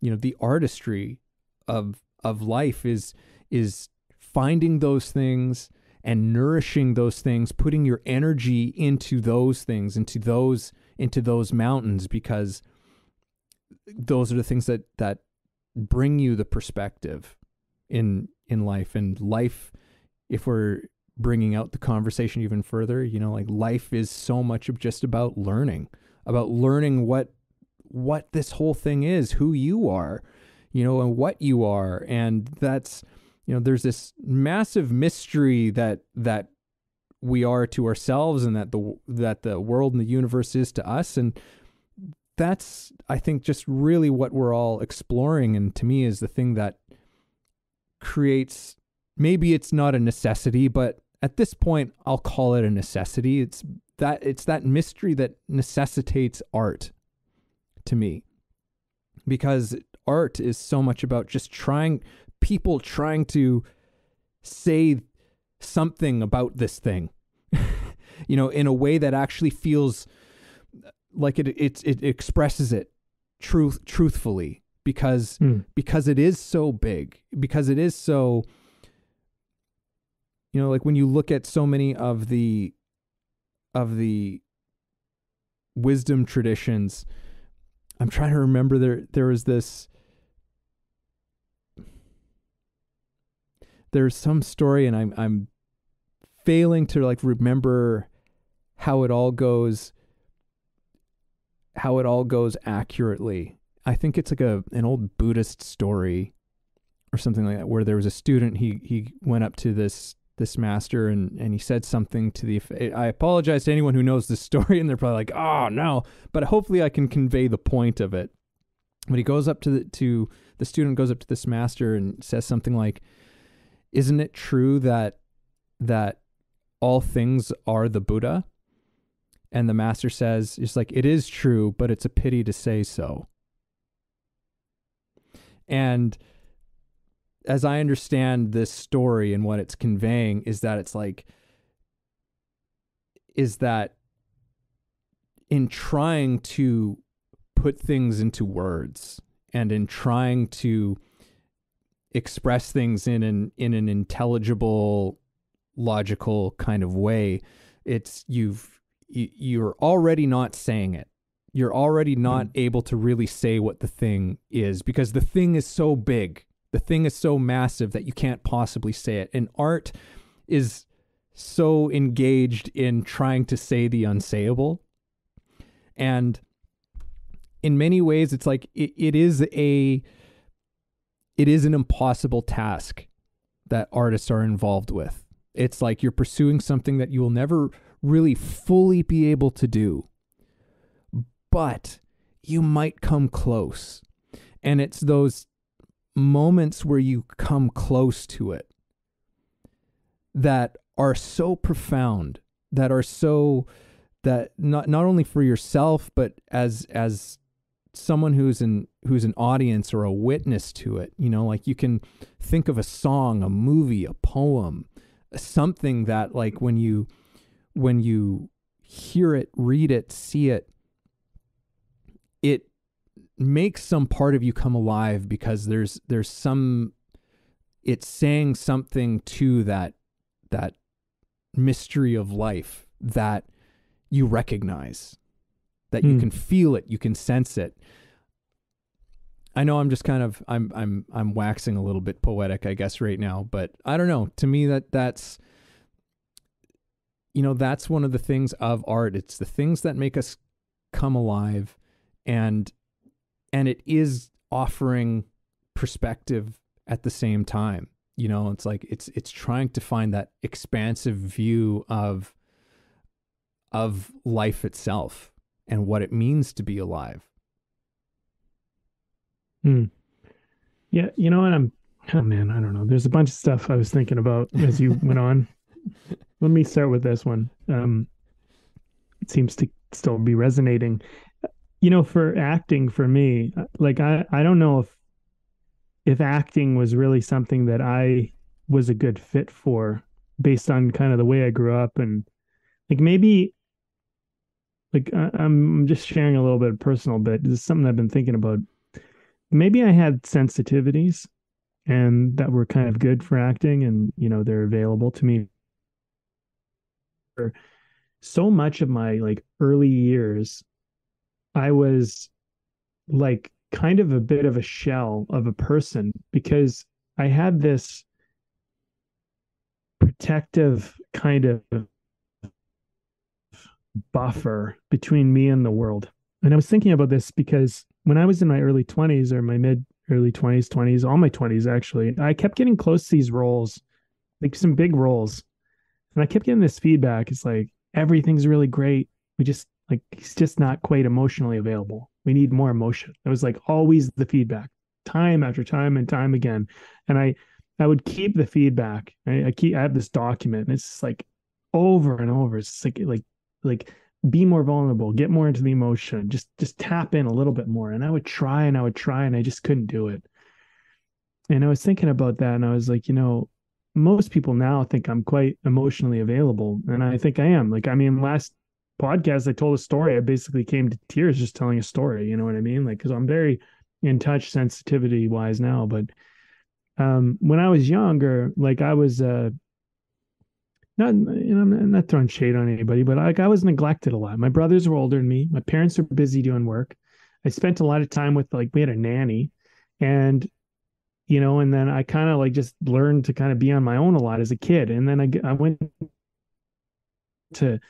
the artistry of life is finding those things and nourishing those things, putting your energy into those things, into those mountains, because those are the things that bring you the perspective in life. And life, if we're bringing out the conversation even further, like life is so much of just about learning what this whole thing is, who you are, and what you are. And that's, there's this massive mystery that we are to ourselves, and that the world and the universe is to us. And that's, I think, just really what we're all exploring. And to me is the thing that creates, maybe it's not a necessity, but at this point I'll call it a necessity. It's that mystery that necessitates art to me, because art is so much about just people trying to say something about this thing, in a way that actually feels like it expresses it truthfully, because it is so big, because it is so, like when you look at so many of the wisdom traditions, I'm trying to remember, there was this, there's some story, and I'm failing to like remember how it all goes accurately. I think it's like an old Buddhist story or something like that, where there was a student, he went up to this master and he said something to the, I apologize to anyone who knows this story, and they're probably like, oh no, but hopefully I can convey the point of it. But he goes up to the student goes up to this master and says something like, isn't it true that all things are the Buddha? And the master says, it's like, it is true, but it's a pity to say so. And as I understand this story and what it's conveying, is that in trying to put things into words, and in trying to express things in an intelligible, logical kind of way, you're already not saying it. You're already not able to really say what the thing is, because the thing is so big. The thing is so massive that you can't possibly say it. And art is so engaged in trying to say the unsayable. And in many ways, it's like it is an impossible task that artists are involved with. It's like you're pursuing something that you will never really fully be able to do, but you might come close. And it's those moments where you come close to it that are so profound, that are so, that not only for yourself, but as someone who's an audience or a witness to it, you know, like you can think of a song, a movie, a poem, something that like when you hear it, read it, see it, it makes some part of you come alive, because there's some, it's saying something to that mystery of life that you recognize, that you can feel it, you can sense it. I know I'm just kind of, I'm waxing a little bit poetic, I guess, right now, but I don't know. To me, that's, you know, that's one of the things of art. It's the things that make us come alive, and it is offering perspective at the same time. You know, it's like, it's trying to find that expansive view of life itself and what it means to be alive. Yeah, you know what, oh man, I don't know. There's a bunch of stuff I was thinking about as you went on. Let me start with this one. It seems to still be resonating. You know, for acting, for me, like I don't know if acting was really something that I was a good fit for, based on kind of the way I grew up. And like maybe, like I'm just sharing a little bit of personal bit. This is something I've been thinking about. Maybe I had sensitivities and that were kind of good for acting, and you know, they're available to me. For so much of my like early years, I was like kind of a bit of a shell of a person, because I had this protective kind of buffer between me and the world. And I was thinking about this because when I was in my early 20s, or my early 20s, all my 20s actually, I kept getting close to these roles, like some big roles. And I kept getting this feedback. It's like, everything's really great. We just like, he's just not quite emotionally available. We need more emotion. It was like always the feedback, time after time and time again. And I would keep the feedback. I have this document, and it's just like over and over. It's like be more vulnerable, get more into the emotion, just tap in a little bit more. And I would try and I just couldn't do it. And I was thinking about that, and I was like, you know, most people now think I'm quite emotionally available, and I think I am. Like, I mean, last podcast I told a story, I basically came to tears just telling a story, you know what I mean? Like, because I'm very in touch sensitivity wise now. But when I was younger, like I was not, you know, I'm not throwing shade on anybody, but like I was neglected a lot. My brothers were older than me. My parents were busy doing work. I spent a lot of time with, like, we had a nanny, and you know, and then I kind of like just learned to kind of be on my own a lot as a kid. And then I went to,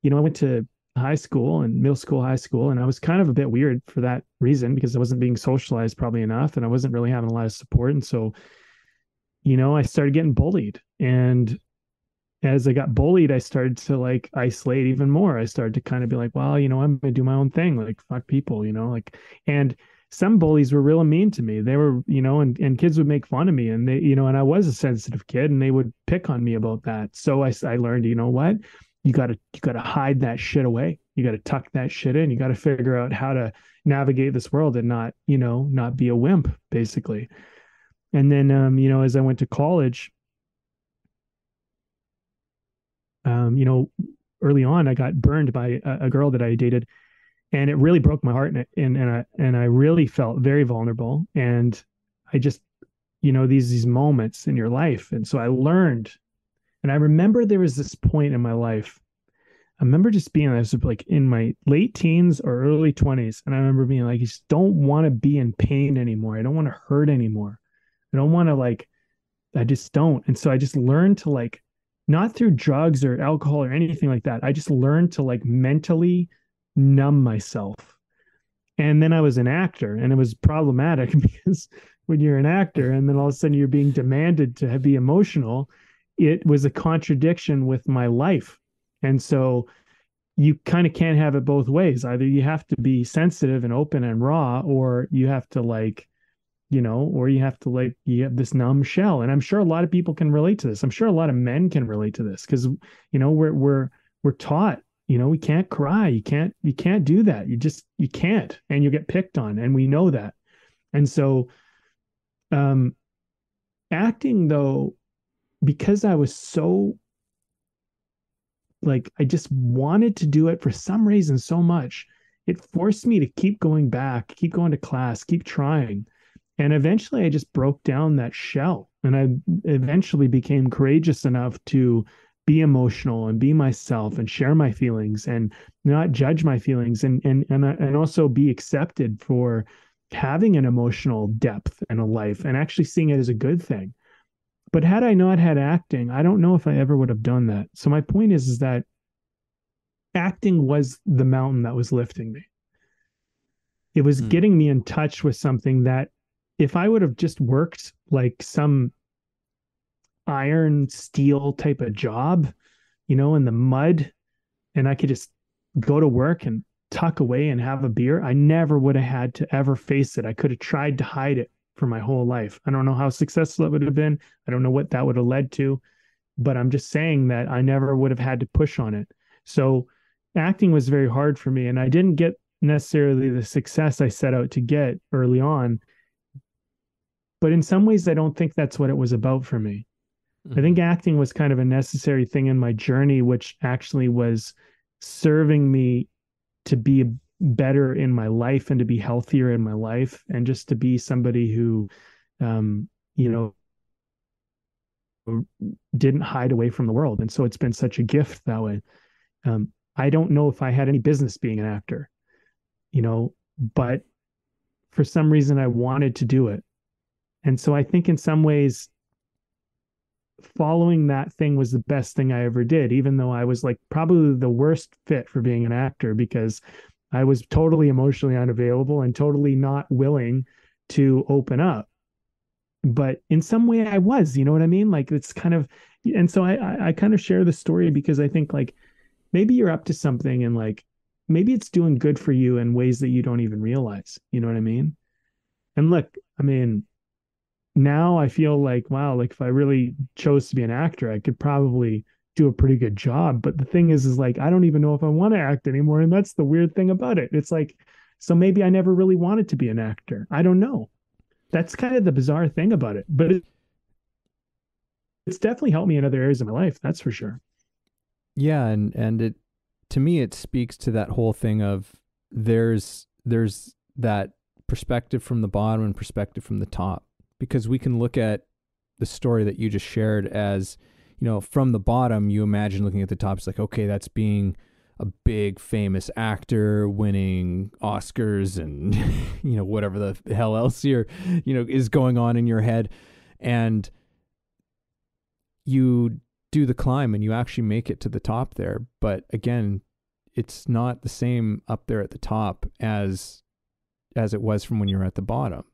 you know, I went to high school and middle school, high school, and I was kind of a bit weird for that reason, because I wasn't being socialized probably enough, and I wasn't really having a lot of support. And so, you know, I started getting bullied. And as I got bullied, I started to like isolate even more. I started to kind of be like, well, you know, I'm going to do my own thing. Like, fuck people, you know, like, and some bullies were really mean to me. They were, you know, and kids would make fun of me, and they, you know, and I was a sensitive kid, and they would pick on me about that. So I learned, you know what, you got to hide that shit away. You got to tuck that shit in. You got to figure out how to navigate this world and not, you know, not be a wimp, basically. And then, you know, as I went to college, you know, early on, I got burned by a girl that I dated, and it really broke my heart, and I really felt very vulnerable. And I just, you know, these moments in your life. And so I learned, and I remember there was this point in my life. I remember just being, I was like in my late teens or early 20s. And I remember being like, I just don't want to be in pain anymore. I don't want to hurt anymore. I don't want to like, I just don't. And so I just learned to like, not through drugs or alcohol or anything like that. I just learned to like mentally numb myself. And then I was an actor, and it was problematic because when you're an actor and then all of a sudden you're being demanded to be emotional, it was a contradiction with my life. And so you kind of can't have it both ways. Either you have to be sensitive and open and raw, or you have to like, or you have to like, you have this numb shell. And I'm sure a lot of people can relate to this. I'm sure a lot of men can relate to this because, we're taught, we can't cry. You can't do that. You can't, and you get picked on. And we know that. And so, acting though, because I was so like, I just wanted to do it for some reason so much, it forced me to keep going back, keep going to class, keep trying. And eventually I just broke down that shell, and I eventually became courageous enough to be emotional and be myself and share my feelings and not judge my feelings, and also be accepted for having an emotional depth in a life and actually seeing it as a good thing. But had I not had acting, I don't know if I ever would have done that. So my point is that acting was the mountain that was lifting me. It was getting me in touch with something that if I would have just worked like some iron steel type of job, in the mud, and I could just go to work and tuck away and have a beer, I never would have had to ever face it. I could have tried to hide it for my whole life. I don't know how successful it would have been. I don't know what that would have led to, but I'm just saying that I never would have had to push on it. So acting was very hard for me, and I didn't get necessarily the success I set out to get early on. But in some ways, I don't think that's what it was about for me. I think acting was kind of a necessary thing in my journey, which actually was serving me to be better in my life and to be healthier in my life, and just to be somebody who, didn't hide away from the world. And so it's been such a gift that way. I don't know if I had any business being an actor, but for some reason I wanted to do it. And so I think in some ways, following that thing was the best thing I ever did, even though I was like probably the worst fit for being an actor because I was totally emotionally unavailable and totally not willing to open up. But in some way I was, you know what I mean? Like it's kind of, and so I kind of share the story because I think like maybe you're up to something and like maybe it's doing good for you in ways that you don't even realize, you know what I mean? And look, I mean, now I feel like, wow, like if I really chose to be an actor, I could probably do a pretty good job. But the thing is like, I don't even know if I want to act anymore. And that's the weird thing about it. It's like, so maybe I never really wanted to be an actor. I don't know. That's kind of the bizarre thing about it. But it's definitely helped me in other areas of my life. That's for sure. Yeah. And it, to me, it speaks to that whole thing of there's that perspective from the bottom and perspective from the top. Because we can look at the story that you just shared as, from the bottom, you imagine looking at the top, it's like, okay, that's being a big famous actor winning Oscars and, whatever the hell else is going on in your head. And you do the climb and you actually make it to the top there. But again, it's not the same up there at the top as it was from when you were at the bottom.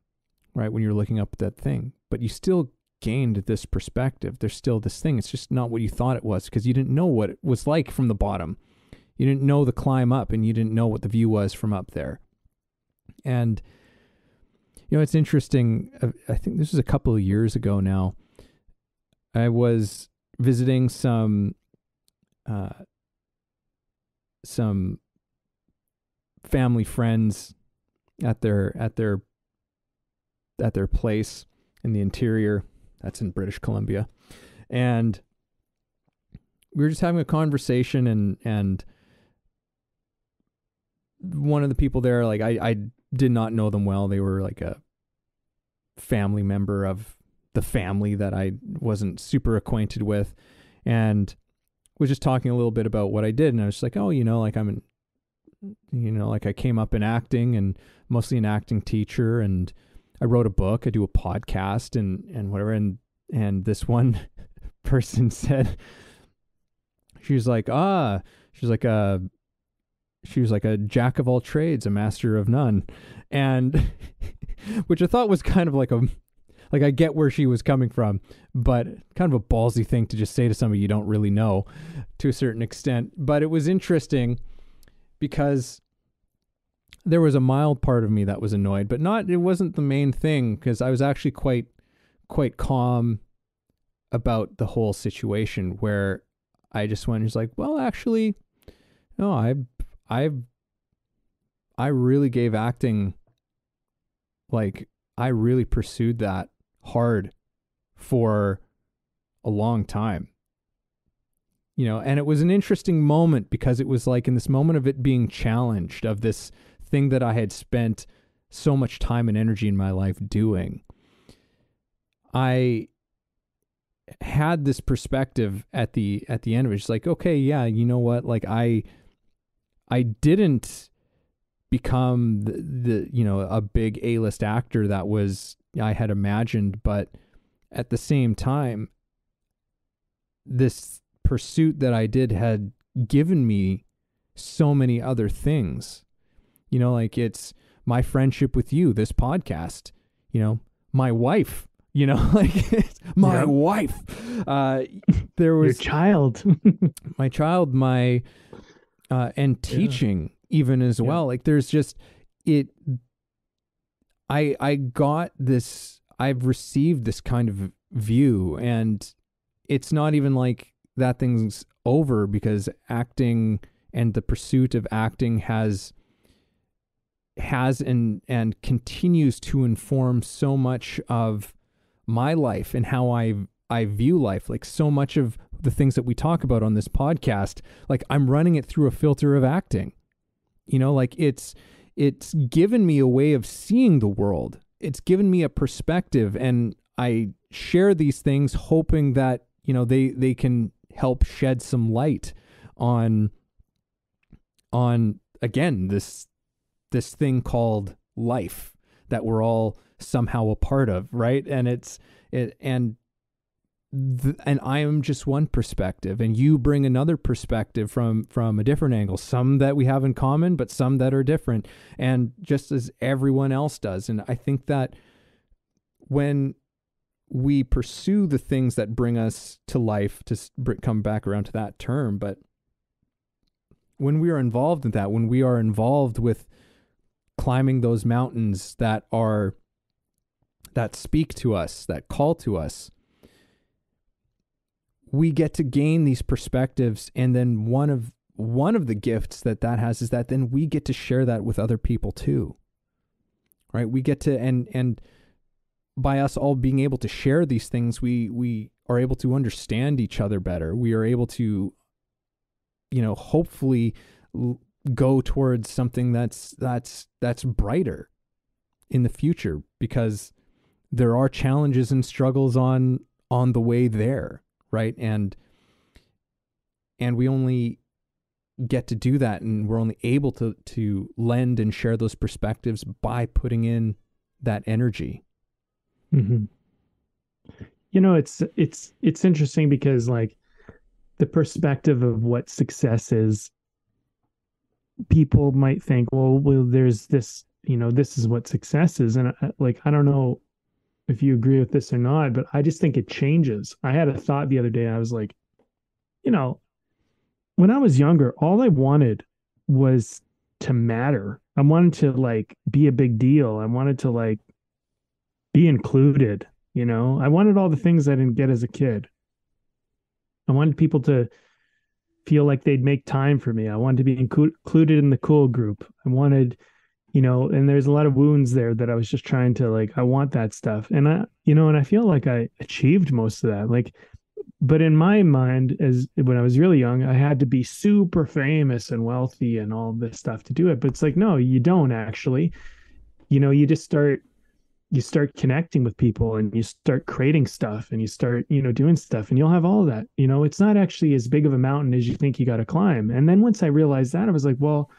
Right, when you're looking up at that thing, but you still gained this perspective. There's still this thing. It's just not what you thought it was because you didn't know what it was like from the bottom. You didn't know the climb up, and you didn't know what the view was from up there. And it's interesting. I think this was a couple of years ago now. I was visiting some family friends at their place in the interior. That's in British Columbia. And we were just having a conversation and one of the people there, like I did not know them well. They were like a family member of the family that I wasn't super acquainted with, and was just talking a little bit about what I did. And I was just like, oh, like like I came up in acting and mostly an acting teacher, and I wrote a book, I do a podcast and whatever. And this one person said, she was like, she was like a jack of all trades, a master of none. And which I thought was kind of like I get where she was coming from, but kind of a ballsy thing to just say to somebody you don't really know to a certain extent. But it was interesting because there was a mild part of me that was annoyed, but it wasn't the main thing, because I was actually quite calm about the whole situation, where I just went, just like, well, actually, no, I really gave acting, like, I really pursued that hard for a long time, and it was an interesting moment, because it was like in this moment of it being challenged, of this thing that I had spent so much time and energy in my life doing. I had this perspective at the end of it. It's like, okay, yeah, you know what? Like I didn't become the a big A-list actor that I had imagined, but at the same time, this pursuit that I did had given me so many other things. Like it's my friendship with you, this podcast, my wife, like my wife. There was your child, my child, and teaching even as well. Like there's just I got this, I've received this kind of view, and it's not even like that thing's over, because acting and the pursuit of acting has and continues to inform so much of my life and how I view life. Like so much of the things that we talk about on this podcast, like I'm running it through a filter of acting. Like it's given me a way of seeing the world. It's given me a perspective, and I share these things hoping that, they can help shed some light on again, this thing called life that we're all somehow a part of, right? And and I am just one perspective, and you bring another perspective from a different angle, some that we have in common, but some that are different, and just as everyone else does. And I think that when we pursue the things that bring us to life, to come back around to that term, but when we are involved in that, when we are involved with climbing those mountains that speak to us, that call to us, we get to gain these perspectives. And then one of the gifts that has is that then we get to share that with other people too, right? We get to, and by us all being able to share these things, we are able to understand each other better. We are able to, hopefully go towards something that's brighter in the future, because there are challenges and struggles on the way there, right? And we only get to do that, and we're only able to lend and share those perspectives by putting in that energy. Mm-hmm. It's interesting, because like the perspective of what success is, people might think, well, there's this, this is what success is. And I don't know if you agree with this or not, but I just think it changes. I had a thought the other day. I was like, when I was younger, all I wanted was to matter. I wanted to like be a big deal. I wanted to like be included. I wanted all the things I didn't get as a kid. I wanted people to feel like they'd make time for me. I wanted to be included in the cool group. I wanted, and there's a lot of wounds there that I was just trying to like, I want that stuff. And and I feel like I achieved most of that. Like, but in my mind, when I was really young, I had to be super famous and wealthy and all this stuff to do it. But it's like, no, you don't actually. You just start connecting with people, and you start creating stuff, and you start, doing stuff, and you'll have all of that. It's not actually as big of a mountain as you think you got to climb. And then once I realized that, I was like, well,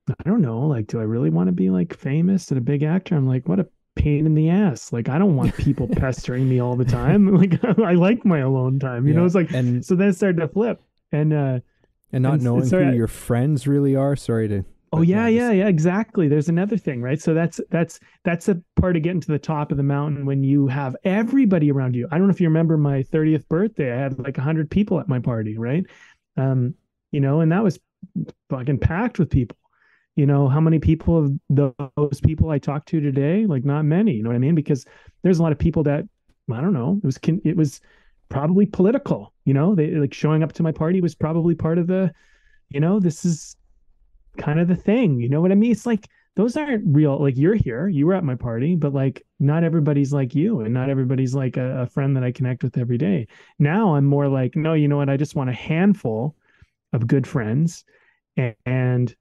I don't know, like, do I really want to be like famous and a big actor? I'm like, what a pain in the ass. Like, I don't want people pestering me all the time. Like, I like my alone time, you know? Yeah. It's like, And so then it started to flip. and not knowing who sorry, your friends really are. Sorry to, oh but yeah, yeah, yeah, just yeah, exactly. There's another thing, right? So that's a part of getting to the top of the mountain when you have everybody around you. I don't know if you remember my 30th birthday. I had like 100 people at my party, right? Um, and that was fucking packed with people. How many people of those people I talked to today? Like, not many. You know what I mean? Because there's a lot of people that, I don't know. It was probably political. They like showing up to my party was probably part of the. This is kind of the thing. You know what I mean? It's like those aren't real. Like, you're here, you were at my party, but like not everybody's like you, and not everybody's like a friend that I connect with every day. Now I'm more like, no, you know what? I just want a handful of good friends, and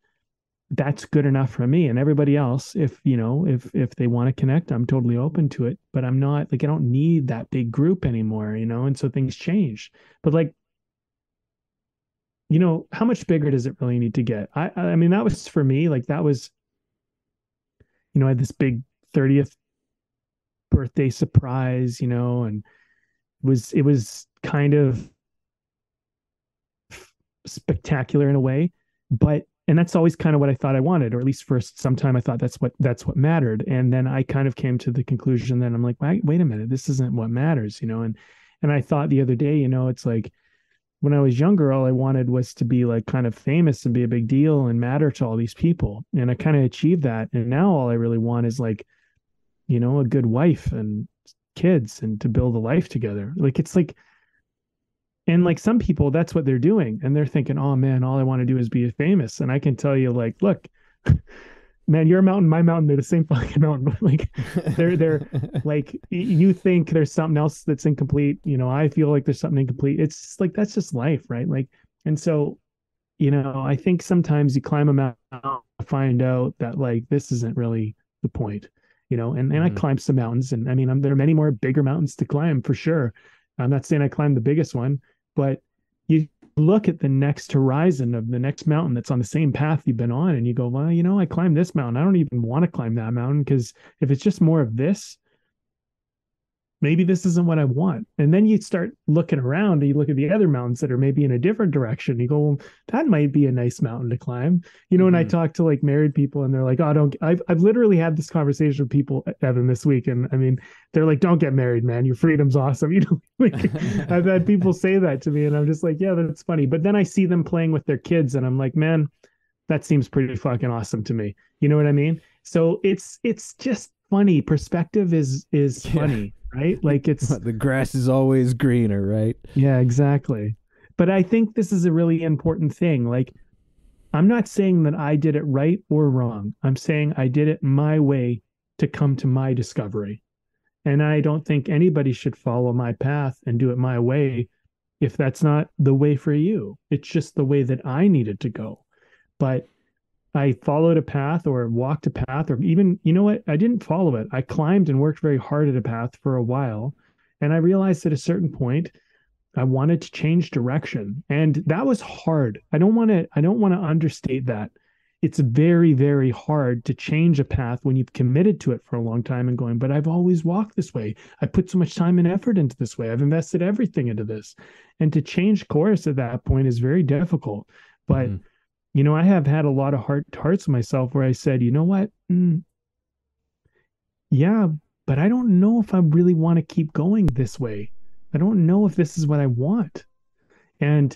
that's good enough for me. And everybody else, if they want to connect, I'm totally open to it. But I'm not like, I don't need that big group anymore. And so things change. But like, how much bigger does it really need to get? I mean, that was for me, like that was, I had this big 30th birthday surprise, and it was kind of spectacular in a way, and that's always kind of what I thought I wanted, or at least for some time I thought that's what mattered. And then I kind of came to the conclusion that I'm like, wait a minute, this isn't what matters, and I thought the other day, it's like, when I was younger, all I wanted was to be like kind of famous and be a big deal and matter to all these people. And I kind of achieved that. And now all I really want is like, a good wife and kids and to build a life together. Like, it's like, and like some people, that's what they're doing. And they're thinking, oh man, all I want to do is be famous. And I can tell you, like, look, man, your mountain, my mountain, they're the same fucking mountain. Like, they're like, you think there's something else that's incomplete. I feel like there's something incomplete. It's just like, that's just life, right? Like, and so, I think sometimes you climb a mountain to find out that like this isn't really the point. And I climbed some mountains, and I mean, there are many more bigger mountains to climb for sure. I'm not saying I climbed the biggest one, but you look at the next horizon of the next mountain that's on the same path you've been on, and you go, well, I climbed this mountain. I don't even want to climb that mountain, because if it's just more of this, maybe this isn't what I want. And then you start looking around and you look at the other mountains that are maybe in a different direction. You go, well, that might be a nice mountain to climb. And I talk to like married people, and they're like, oh, I've literally had this conversation with people, Evan, this week. And I mean, they're like, don't get married, man. Your freedom's awesome. Like, I've had people say that to me, and I'm just like, yeah, that's funny. But then I see them playing with their kids, and I'm like, man, that seems pretty fucking awesome to me. You know what I mean? So it's just funny. Perspective is funny. Right? Like, it's the grass is always greener, right? Yeah, exactly. But I think this is a really important thing. Like, I'm not saying that I did it right or wrong. I'm saying I did it my way to come to my discovery. And I don't think anybody should follow my path and do it my way if that's not the way for you. It's just the way that I needed to go. But I followed a path or walked a path, or even, you know what? I didn't follow it. I climbed and worked very hard at a path for a while. And I realized at a certain point, I wanted to change direction. And that was hard. I don't want to understate that. It's very, very hard to change a path when you've committed to it for a long time and going, but I've always walked this way. I put so much time and effort into this way. I've invested everything into this. And to change course at that point is very difficult. But I have had a lot of hearts myself where I said, you know what? Yeah, but I don't know if I really want to keep going this way. I don't know if this is what I want. And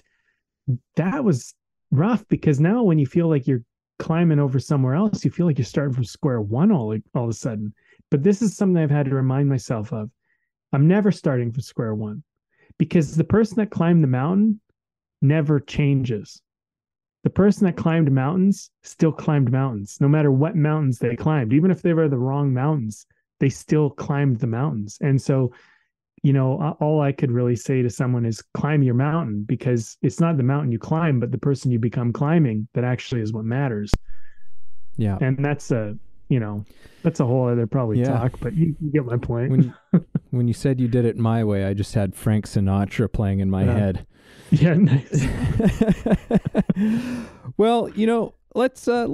that was rough, because now when you feel like you're climbing over somewhere else, you feel like you're starting from square one all of a sudden. But this is something I've had to remind myself of. I'm never starting from square one, because the person that climbed the mountain never changes. The person that climbed mountains still climbed mountains, no matter what mountains they climbed. Even if they were the wrong mountains, they still climbed the mountains. And so, all I could really say to someone is climb your mountain, because it's not the mountain you climb, but the person you become climbing that actually is what matters. Yeah. And that's that's a whole other probably talk, but you get my point. When you said you did it my way, I just had Frank Sinatra playing in my head. Yeah, nice. Well, let's tie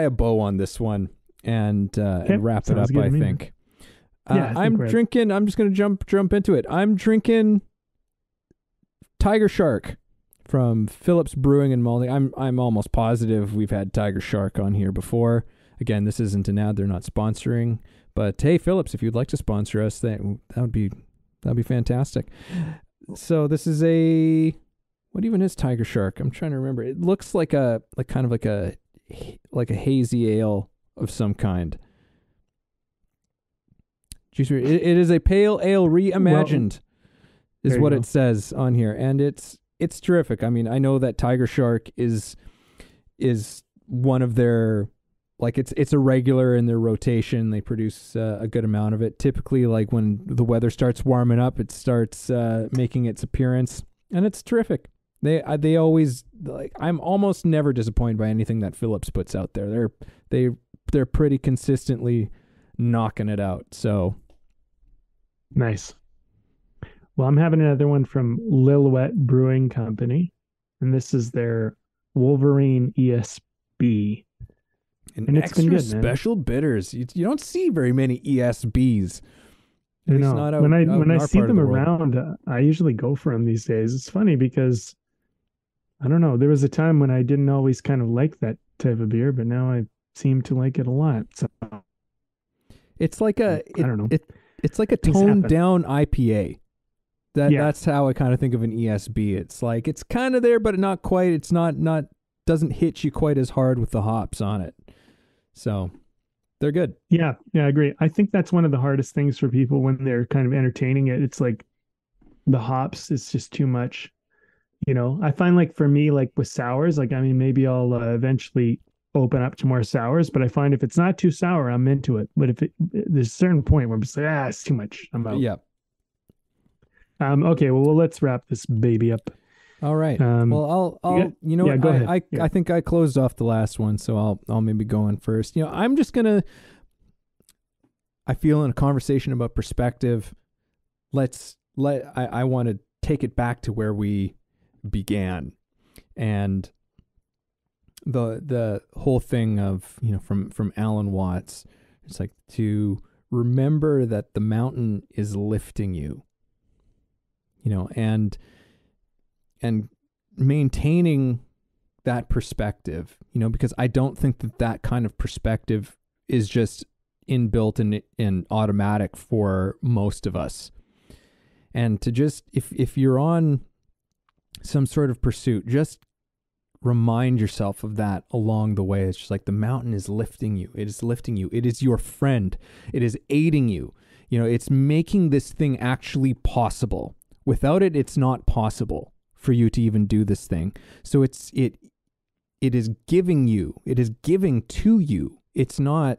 a bow on this one. and wrap it sounds up, good I to me. think. Yeah, I think I'm we're at- drinking. I'm just gonna jump into it. I'm drinking Tiger Shark from Phillips Brewing and Malting. I'm almost positive we've had Tiger Shark on here before. Again, this isn't an ad; they're not sponsoring. But hey, Phillips, if you'd like to sponsor us, that'd be fantastic. So this is what even is Tiger Shark? I'm trying to remember. It looks like a hazy ale of some kind. It is a pale ale reimagined, is what it says on here, and it's terrific. I mean, I know that Tiger Shark is one of their, like, it's a regular in their rotation. They produce a good amount of it. Typically, like when the weather starts warming up, it starts making its appearance, and it's terrific. They always, like, I'm almost never disappointed by anything that Phillips puts out there. They're pretty consistently knocking it out. So Nice. Well, I'm having another one from Lillooet Brewing Company, and this is their Wolverine ESB. and it's been extra good, man. special bitters. You don't see very many ESBs. I At least know. not out when I in our see part of them the world. around, I usually go for them these days. It's funny because I don't know. There was a time when I didn't always kind of like that type of beer, but now I seem to like it a lot. So It's like I don't know. It's like a Things toned happen. down IPA. Yeah. That's how I kind of think of an ESB. It's like it's kind of there, but not quite. It's not doesn't hit you quite as hard with the hops on it. So they're good. Yeah, I agree. I think that's one of the hardest things for people when they're kind of entertaining it. It's like the hops is just too much. I find, like, for me, like with sours, like, I mean, maybe I'll eventually open up to more sours, but I find if it's not too sour, I'm into it. But if there's a certain point where I'm just like, it's too much, I'm out. Yeah. Okay, well, let's wrap this baby up. All right. Well, I'll Yeah, go ahead. I think I closed off the last one, so I'll maybe go in first. I'm just gonna. I feel in a conversation about perspective, I want to take it back to where we began, and the whole thing of from Alan Watts. It's like to remember that the mountain is lifting you. And maintaining that perspective, because I don't think that kind of perspective is just inbuilt and automatic for most of us. And to just, if you're on some sort of pursuit, just remind yourself of that along the way. It's just like the mountain is lifting you. It is lifting you. It is your friend. It is aiding you. It's making this thing actually possible. Without it, it's not possible for you to even do this thing. So it is giving you. It is giving to you. It's not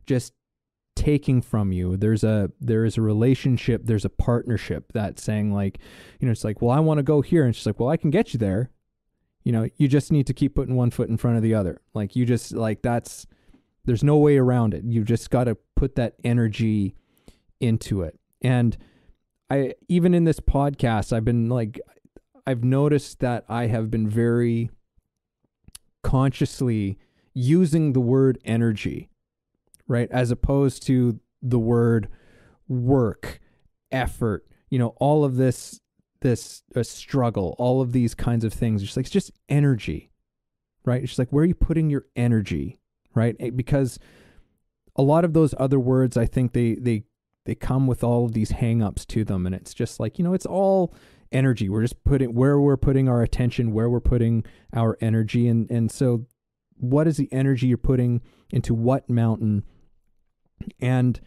just taking from you. There is a relationship. There's a partnership that's saying, like, it's like, well, I want to go here, and she's like, well, I can get you there. You just need to keep putting one foot in front of the other. Like, you just, like, there's no way around it. You've just got to put that energy into it. And even in this podcast, I've noticed that I have been very consciously using the word energy, right? As opposed to the word work, effort, all of this struggle, all of these kinds of things. It's just energy, right? It's like, where are you putting your energy, right? Because a lot of those other words, I think they come with all of these hang-ups to them, and it's just like, it's all energy. We're just we're putting our attention, where we're putting our energy, and so what is the energy you're putting into what mountain? And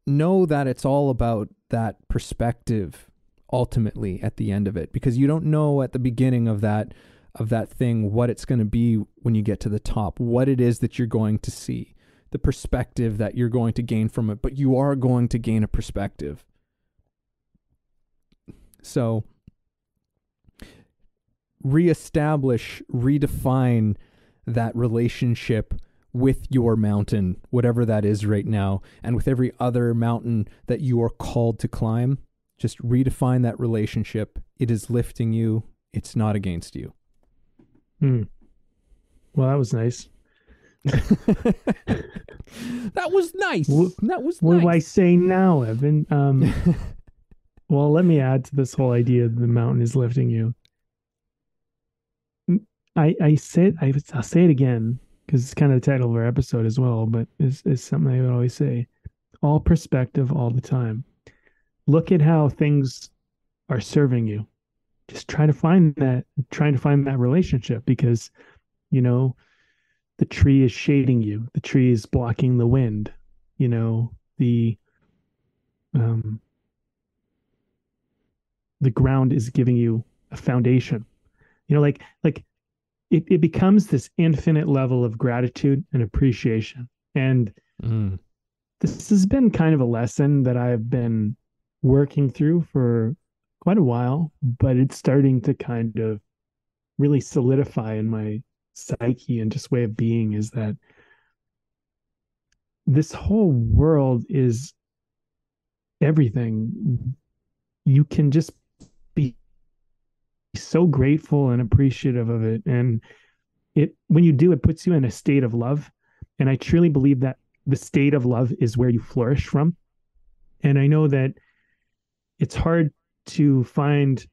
know that it's all about that perspective ultimately at the end of it, because you don't know at the beginning of that thing what it's going to be when you get to the top, what it is that you're going to see, the perspective that you're going to gain from it, but you are going to gain a perspective. So reestablish, redefine that relationship with your mountain, whatever that is right now, and with every other mountain that you are called to climb. Just redefine that relationship. It is lifting you. It's not against you. Well, that was nice. That was nice. What, That was what do I nice. say now, Evan? Well, let me add to this whole idea that the mountain is lifting you. I'll say it again because it's kind of the title of our episode as well, but it's something I would always say. All perspective all the time. Look at how things are serving you. Just trying to find that relationship because, you know, the tree is shading you. The tree is blocking the wind. You know, um, the ground is giving you a foundation. You know, like it becomes this infinite level of gratitude and appreciation. And Mm. this has been kind of a lesson that I've been working through for quite a while, but it's starting to kind of really solidify in my psyche and just way of being is that this whole world is everything. You can just be so grateful and appreciative of it. And it, when you do, it puts you in a state of love. And I truly believe that the state of love is where you flourish from. And I know that it's hard to find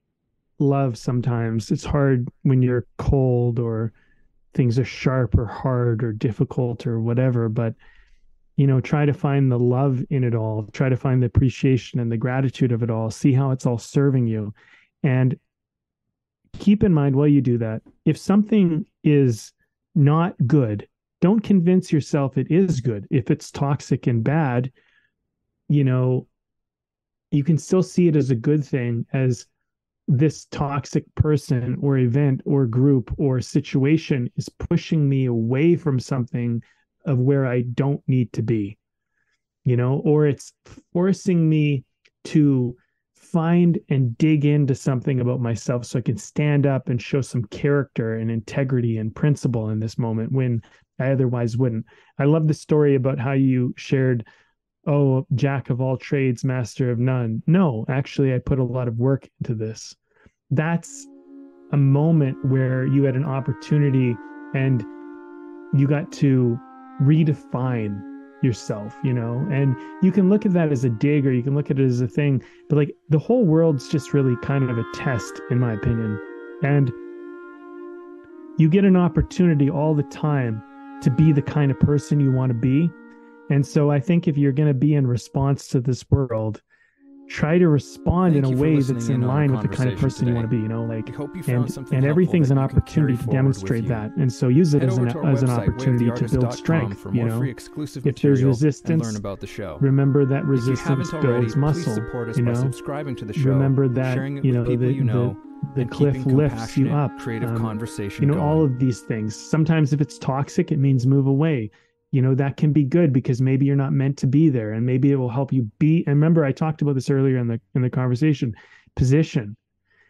love sometimes. It's hard when you're cold or things are sharp or hard or difficult or whatever. But, you know, try to find the love in it all, try to find the appreciation and the gratitude of it all, see how it's all serving you. And keep in mind while you do that, if something is not good, don't convince yourself it is good. If it's toxic and bad, you know, you can still see it as a good thing, as this toxic person or event or group or situation is pushing me away from something of where I don't need to be, you know, or it's forcing me to find and dig into something about myself so I can stand up and show some character and integrity and principle in this moment when I otherwise wouldn't. I love the story about how you shared, oh, jack of all trades, master of none. No, actually, I put a lot of work into this. That's a moment where you had an opportunity and you got to redefine yourself, you know, and you can look at that as a dig or you can look at it as a thing, but like the whole world's just really kind of a test, in my opinion. And you get an opportunity all the time to be the kind of person you want to be. And so I think if you're going to be in response to this world, try to respond in a way that's in line with the kind of person you want to be, you know, like, and everything's an opportunity to demonstrate that. And so use it as an opportunity to build strength, you know. If there's resistance, remember that resistance builds muscle, you know. Remember that, you know, the cliff lifts you up. You know, all of these things. Sometimes if it's toxic, it means move away. You know, that can be good because maybe you're not meant to be there and maybe it will help you be. And remember, I talked about this earlier in the conversation, position.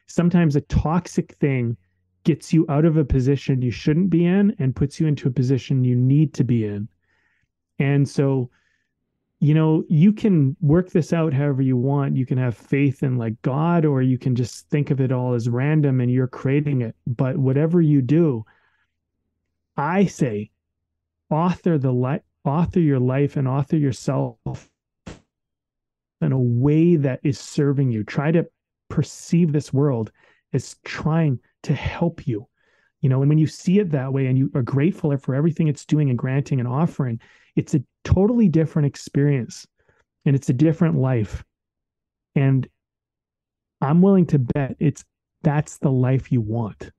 Sometimes a toxic thing gets you out of a position you shouldn't be in and puts you into a position you need to be in. And so, you know, you can work this out however you want. You can have faith in like God, or you can just think of it all as random and you're creating it. But whatever you do, I say, author your life and author yourself in a way that is serving you. Try to perceive this world as trying to help you, you know, and when you see it that way and you are grateful for everything it's doing and granting and offering, it's a totally different experience and it's a different life. And I'm willing to bet that's the life you want.